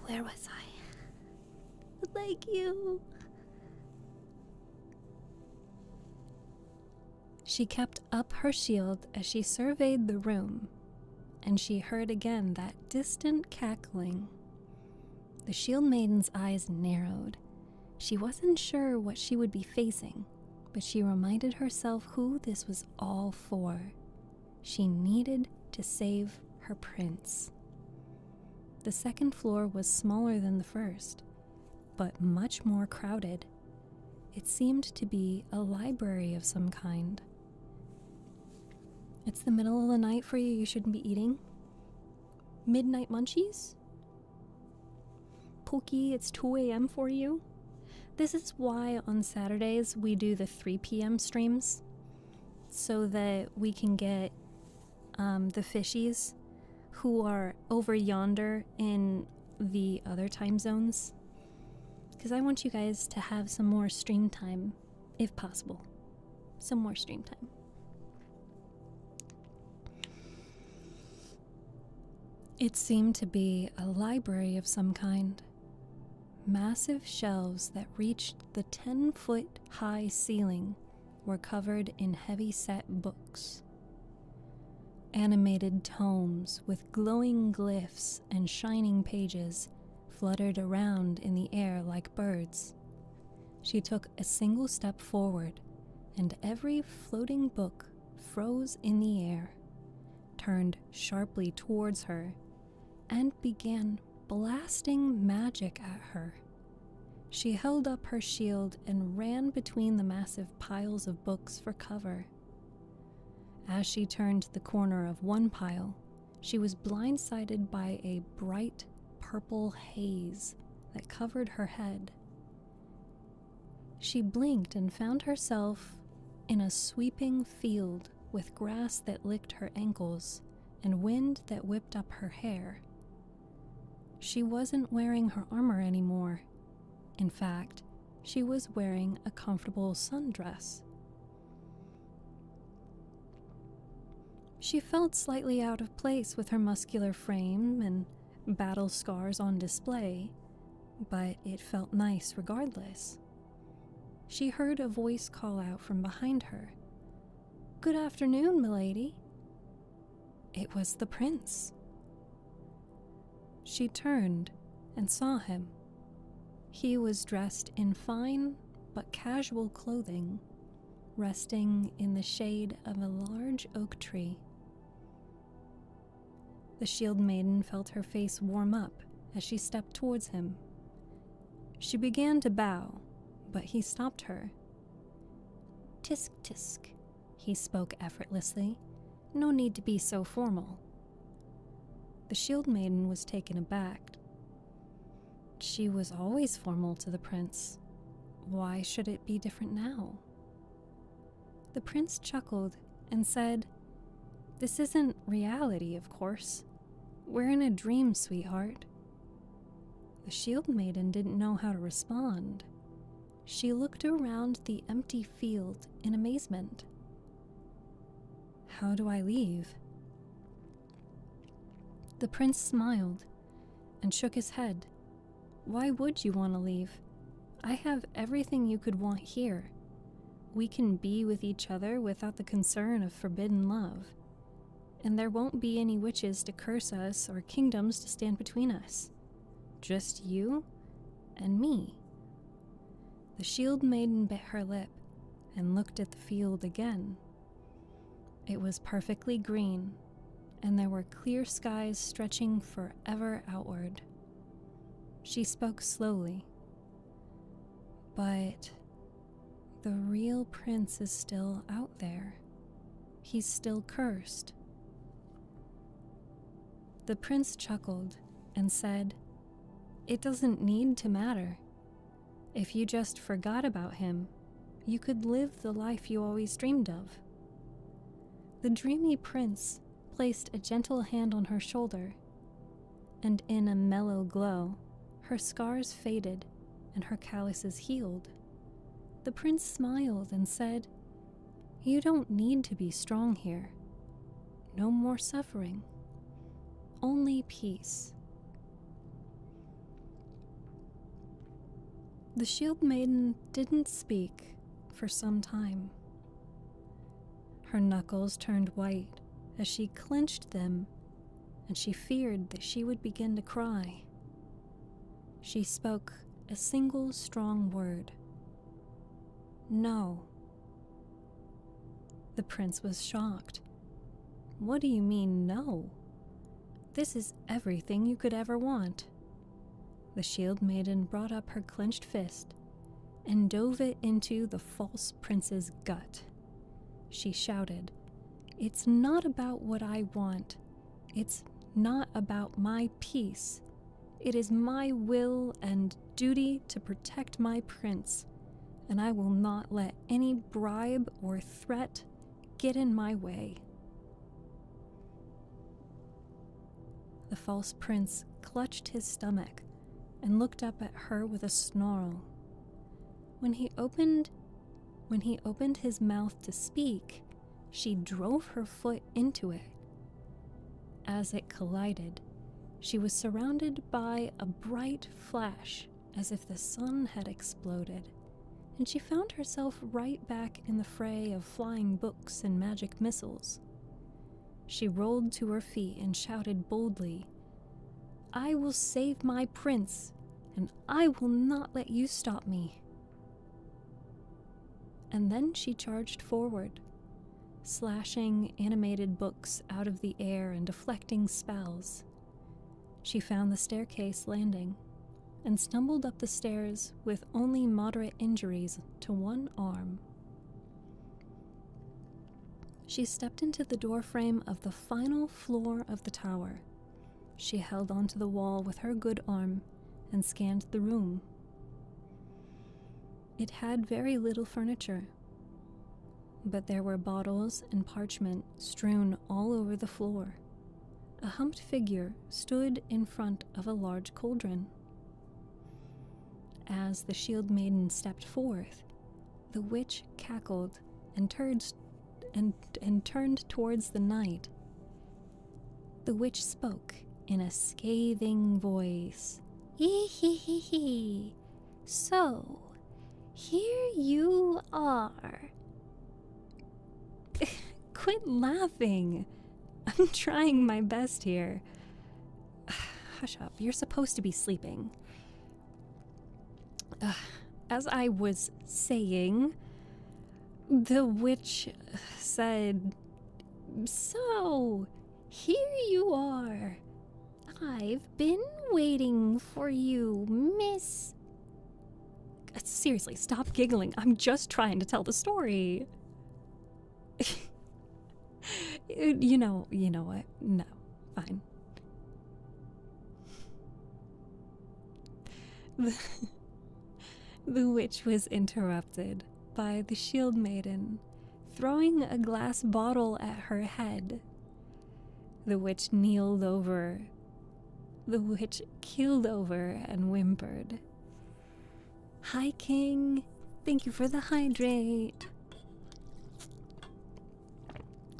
Where was I? Thank you. She kept up her shield as she surveyed the room, and she heard again that distant cackling. The shield maiden's eyes narrowed. She wasn't sure what she would be facing, but she reminded herself who this was all for. She needed to save her prince. The second floor was smaller than the first, but much more crowded. It seemed to be a library of some kind. It's the middle of the night for you, you shouldn't be eating. Midnight munchies? Pookie, it's 2 a.m. for you? This is why on Saturdays we do the 3 p.m. streams, so that we can get the fishies who are over yonder in the other time zones. Because I want you guys to have some more stream time, if possible. Some more stream time. It seemed to be a library of some kind. Massive shelves that reached the 10-foot high ceiling were covered in heavy-set books. Animated tomes with glowing glyphs and shining pages fluttered around in the air like birds. She took a single step forward, and every floating book froze in the air, turned sharply towards her, and began blasting magic at her. She held up her shield and ran between the massive piles of books for cover. As she turned the corner of one pile, she was blindsided by a bright purple haze that covered her head. She blinked and found herself in a sweeping field with grass that licked her ankles and wind that whipped up her hair. She wasn't wearing her armor anymore. In fact, she was wearing a comfortable sundress. She felt slightly out of place with her muscular frame and battle scars on display, but it felt nice regardless. She heard a voice call out from behind her. "Good afternoon, milady." It was the prince. She turned and saw him. He was dressed in fine but casual clothing, resting in the shade of a large oak tree. The shield maiden felt her face warm up as she stepped towards him. She began to bow, but he stopped her. "Tisk tisk," he spoke effortlessly. "No need to be so formal." The shield maiden was taken aback. She was always formal to the prince. Why should it be different now? The prince chuckled and said, "This isn't reality, of course. We're in a dream, sweetheart." The shield maiden didn't know how to respond. She looked around the empty field in amazement. "How do I leave?" The prince smiled and shook his head. "Why would you want to leave? I have everything you could want here. We can be with each other without the concern of forbidden love. And there won't be any witches to curse us or kingdoms to stand between us. Just you and me." The shield maiden bit her lip and looked at the field again. It was perfectly green, and there were clear skies stretching forever outward. She spoke slowly. But The real prince is still out there. He's still cursed. The prince chuckled and said, "It doesn't need to matter. If you just forgot about him, you could live the life you always dreamed of." The dreamy prince placed a gentle hand on her shoulder, and in a mellow glow, her scars faded and her calluses healed. The prince smiled and said, "You don't need to be strong here. No more suffering. Only peace." The shield maiden didn't speak for some time. Her knuckles turned white as she clenched them, and she feared that she would begin to cry. She spoke a single strong word. "No." The prince was shocked. "What do you mean, no? This is everything you could ever want." The shield maiden brought up her clenched fist and dove it into the false prince's gut. She shouted, "It's not about what I want. It's not about my peace. It is my will and duty to protect my prince, and I will not let any bribe or threat get in my way." The false prince clutched his stomach and looked up at her with a snarl. When he opened his mouth to speak, she drove her foot into it. As it collided, she was surrounded by a bright flash as if the sun had exploded, and she found herself right back in the fray of flying books and magic missiles. She rolled to her feet and shouted boldly, "I will save my prince, and I will not let you stop me." And then she charged forward, slashing animated books out of the air and deflecting spells. She found the staircase landing and stumbled up the stairs with only moderate injuries to one arm. She stepped into the doorframe of the final floor of the tower. She held onto the wall with her good arm and scanned the room. It had very little furniture, but there were bottles and parchment strewn all over the floor. A humped figure stood in front of a large cauldron. As the shield maiden stepped forth, the witch cackled and turned towards the knight. The witch spoke in a scathing voice. "Hee. So, here you are." Quit laughing. I'm trying my best here. Hush up, you're supposed to be sleeping. As I was saying, the witch said, "So, here you are. I've been waiting for you, miss." Seriously, stop giggling. I'm just trying to tell the story. You know what? No, fine. The witch was interrupted by the shield maiden throwing a glass bottle at her head. The witch keeled over and whimpered, "Hi, King. Thank you for the hydrate.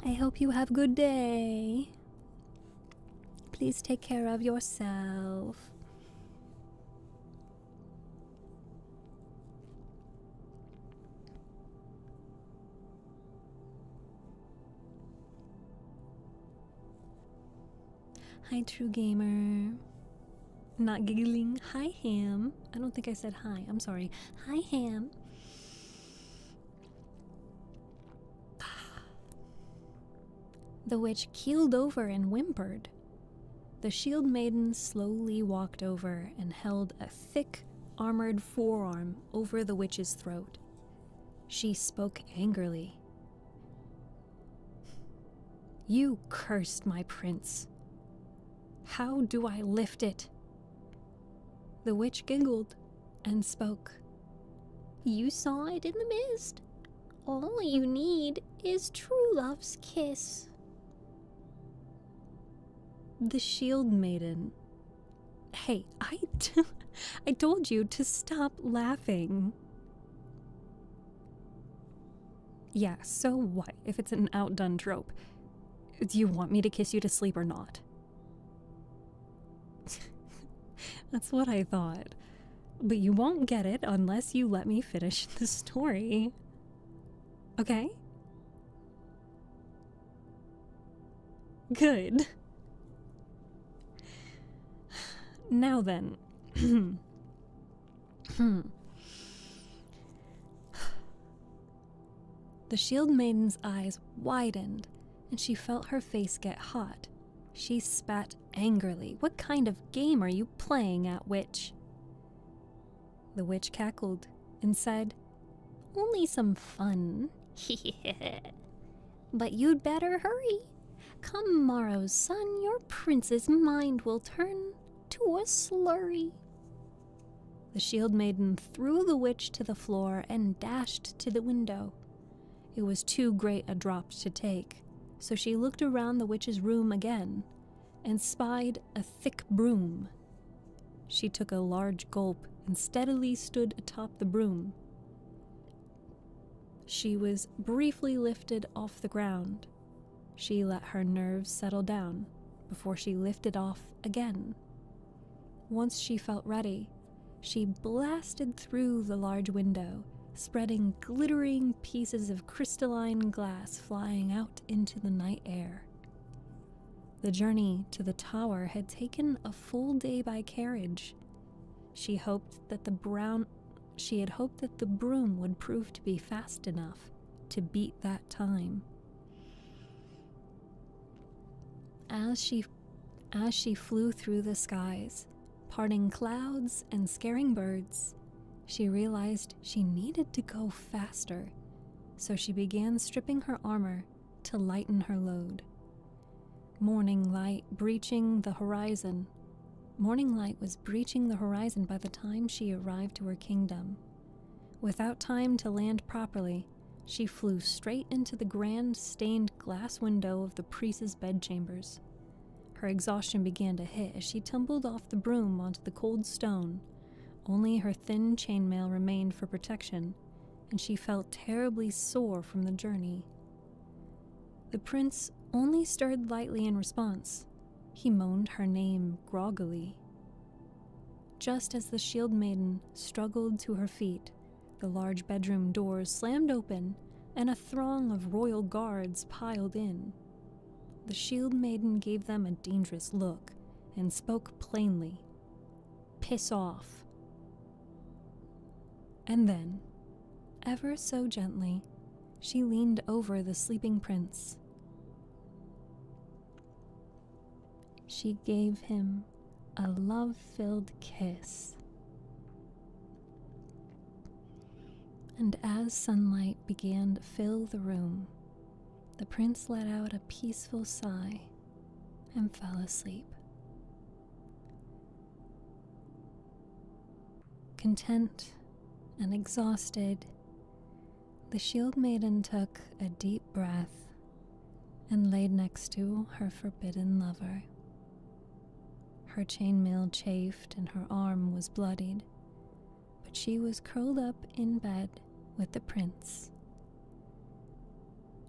I hope you have a good day. Please take care of yourself." Hi, True Gamer. Not giggling. Hi, Ham. I don't think I said hi. I'm sorry. Hi, Ham. The witch keeled over and whimpered. The shield maiden slowly walked over and held a thick, armored forearm over the witch's throat. She spoke angrily. "You cursed my prince. How do I lift it?" The witch giggled and spoke. "You saw it in the mist. All you need is true love's kiss." The shield maiden. Hey, I told you to stop laughing. Yeah, so what if it's an outdone trope? Do you want me to kiss you to sleep or not? That's what I thought. But you won't get it unless you let me finish the story. Okay? Good. Now then. The shield maiden's eyes widened, and she felt her face get hot. She spat angrily. "What kind of game are you playing at, witch?" The witch cackled and said, "Only some fun. But you'd better hurry. Come morrow's sun, your prince's mind will turn to a slurry." The shield maiden threw the witch to the floor and dashed to the window. It was too great a drop to take, so she looked around the witch's room again and spied a thick broom. She took a large gulp and steadily stood atop the broom. She was briefly lifted off the ground. She let her nerves settle down before she lifted off again. Once she felt ready, she blasted through the large window, spreading glittering pieces of crystalline glass flying out into the night air. The journey to the tower had taken a full day by carriage. She had hoped that the broom would prove to be fast enough to beat that time. As she flew through the skies, parting clouds and scaring birds, she realized she needed to go faster, so she began stripping her armor to lighten her load. Morning light was breaching the horizon by the time she arrived to her kingdom. Without time to land properly, she flew straight into the grand stained glass window of the priest's bedchambers. Her exhaustion began to hit as she tumbled off the broom onto the cold stone. Only her thin chainmail remained for protection, and she felt terribly sore from the journey. The prince only stirred lightly in response. He moaned her name groggily. Just as the shield maiden struggled to her feet, the large bedroom doors slammed open, and a throng of royal guards piled in. The shield maiden gave them a dangerous look and spoke plainly. "Piss off." And then, ever so gently, she leaned over the sleeping prince. She gave him a love-filled kiss. And as sunlight began to fill the room, the prince let out a peaceful sigh and fell asleep. Content and exhausted, the shield maiden took a deep breath and laid next to her forbidden lover. Her chainmail chafed and her arm was bloodied, but she was curled up in bed with the prince.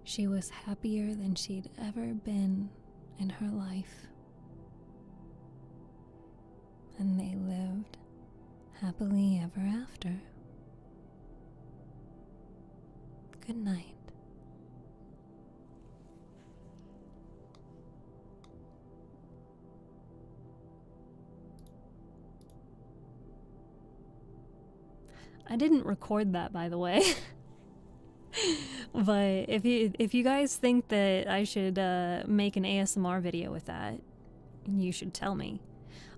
She was happier than she'd ever been in her life. And they lived happily ever after. Good night. I didn't record that, by the way. But if you guys think that I should make an ASMR video with that, you should tell me.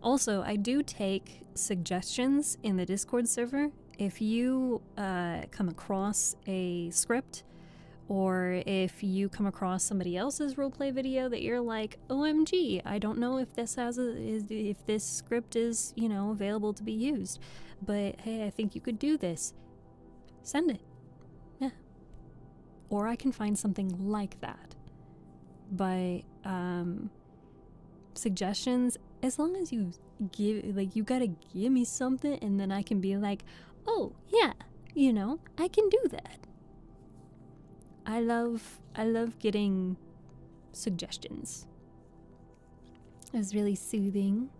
Also, I do take suggestions in the Discord server. if you come across a script, or if you come across somebody else's roleplay video that you're like, OMG, I don't know if this if this script is, you know, available to be used, but hey, I think you could do this, send it. Yeah. Or I can find something like that. By suggestions, as long as you you gotta give me something, and then I can be like, oh yeah, you know, I can do that. I love getting suggestions. It was really soothing.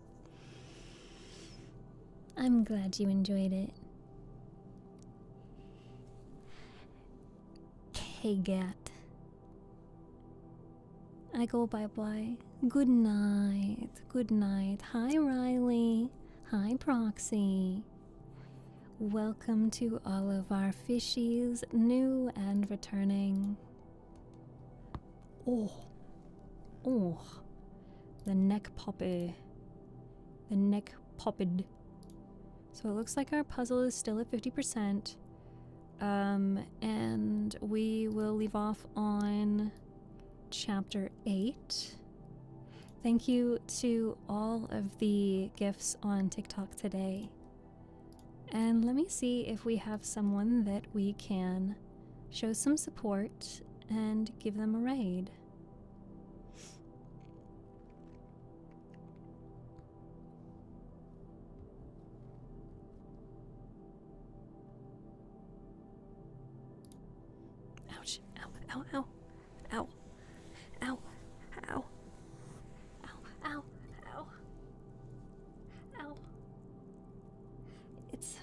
I'm glad you enjoyed it. K-Gat. I go bye-bye. Good night. Good night. Hi, Riley. Hi, Proxy. Welcome to all of our fishies, new and returning. Oh, the neck poppy. The neck popped. So it looks like our puzzle is still at 50%. And we will leave off on Chapter 8. Thank you to all of the gifts on TikTok today. And let me see if we have someone that we can show some support and give them a raid. Ouch. Ow, ow, ow. Ow. Ow. Ow. Ow. Ow. Ow. Ow. It's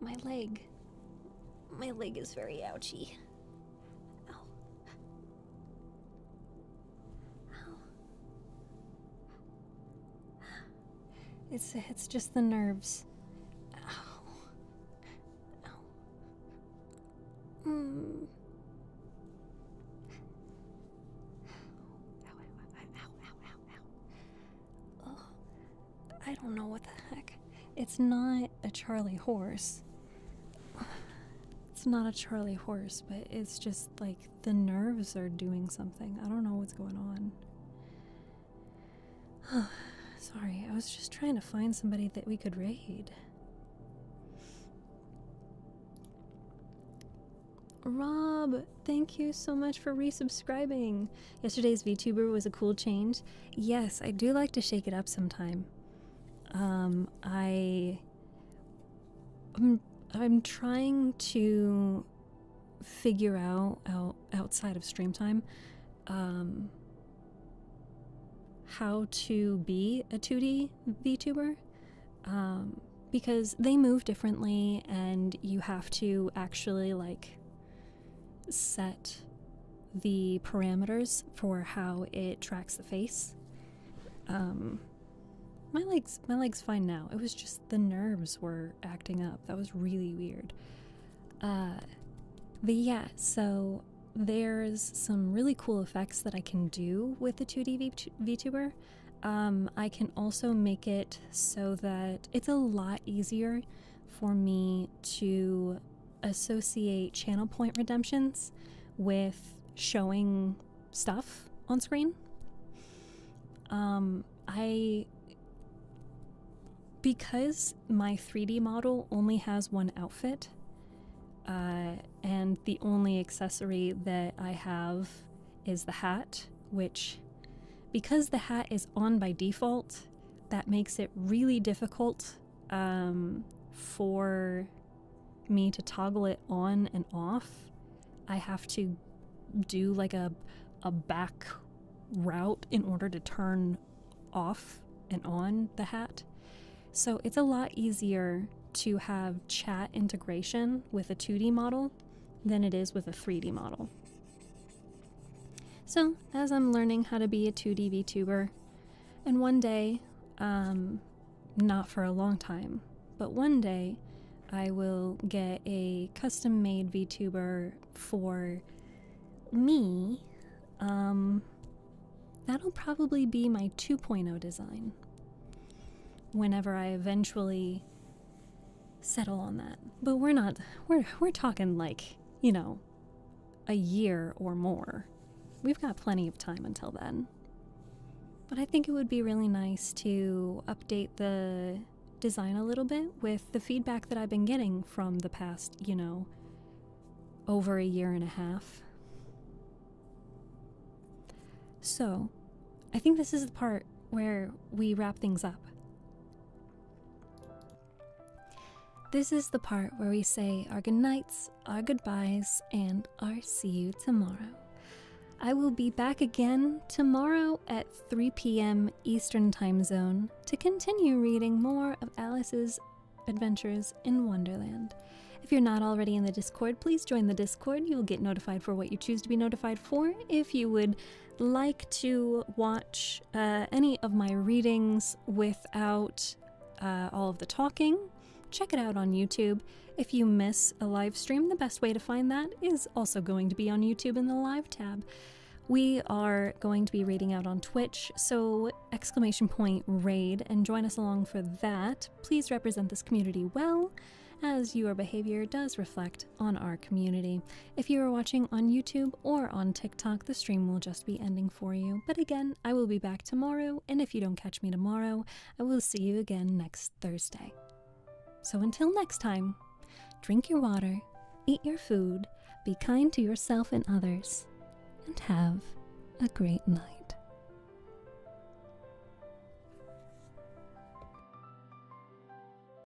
my leg. My leg is very ouchy. Ow. Ow. It's just the nerves. Ow. Ow. I don't know what the heck. It's not a Charlie horse. It's not a Charlie horse, but it's just like the nerves are doing something. I don't know what's going on. Sorry, I was just trying to find somebody that we could raid. Rob, thank you so much for resubscribing. Yesterday's VTuber was a cool change. Yes, I do like to shake it up sometime. I'm trying to figure out outside of stream time how to be a 2D VTuber, because they move differently and you have to actually like set the parameters for how it tracks the face. My leg's fine now. It was just the nerves were acting up. That was really weird. But yeah, so there's some really cool effects that I can do with the 2D VTuber. I can also make it so that it's a lot easier for me to associate channel point redemptions with showing stuff on screen. Because my 3D model only has one outfit, and the only accessory that I have is the hat, which, because the hat is on by default, that makes it really difficult for me to toggle it on and off. I have to do like a back route in order to turn off and on the hat. So it's a lot easier to have chat integration with a 2D model than it is with a 3D model. So as I'm learning how to be a 2D VTuber, and one day, not for a long time, but one day I will get a custom-made VTuber for me. That'll probably be my 2.0 design. Whenever I eventually settle on that. But we're talking like, a year or more. We've got plenty of time until then. But I think it would be really nice to update the design a little bit with the feedback that I've been getting from the past, over a year and a half. So, I think this is the part where we wrap things up. This is the part where we say our goodnights, our goodbyes, and our see you tomorrow. I will be back again tomorrow at 3 p.m. Eastern Time Zone to continue reading more of Alice's Adventures in Wonderland. If you're not already in the Discord, please join the Discord. You'll get notified for what you choose to be notified for. If you would like to watch any of my readings without all of the talking, check it out on YouTube. If you miss a live stream, the best way to find that is also going to be on YouTube in the live tab. We are going to be reading out on Twitch, so ! Raid, and join us along for that. Please represent this community well, as your behavior does reflect on our community. If you are watching on YouTube or on TikTok, the stream will just be ending for you. But again, I will be back tomorrow, and if you don't catch me tomorrow, I will see you again next Thursday. So until next time, drink your water, eat your food, be kind to yourself and others, and have a great night.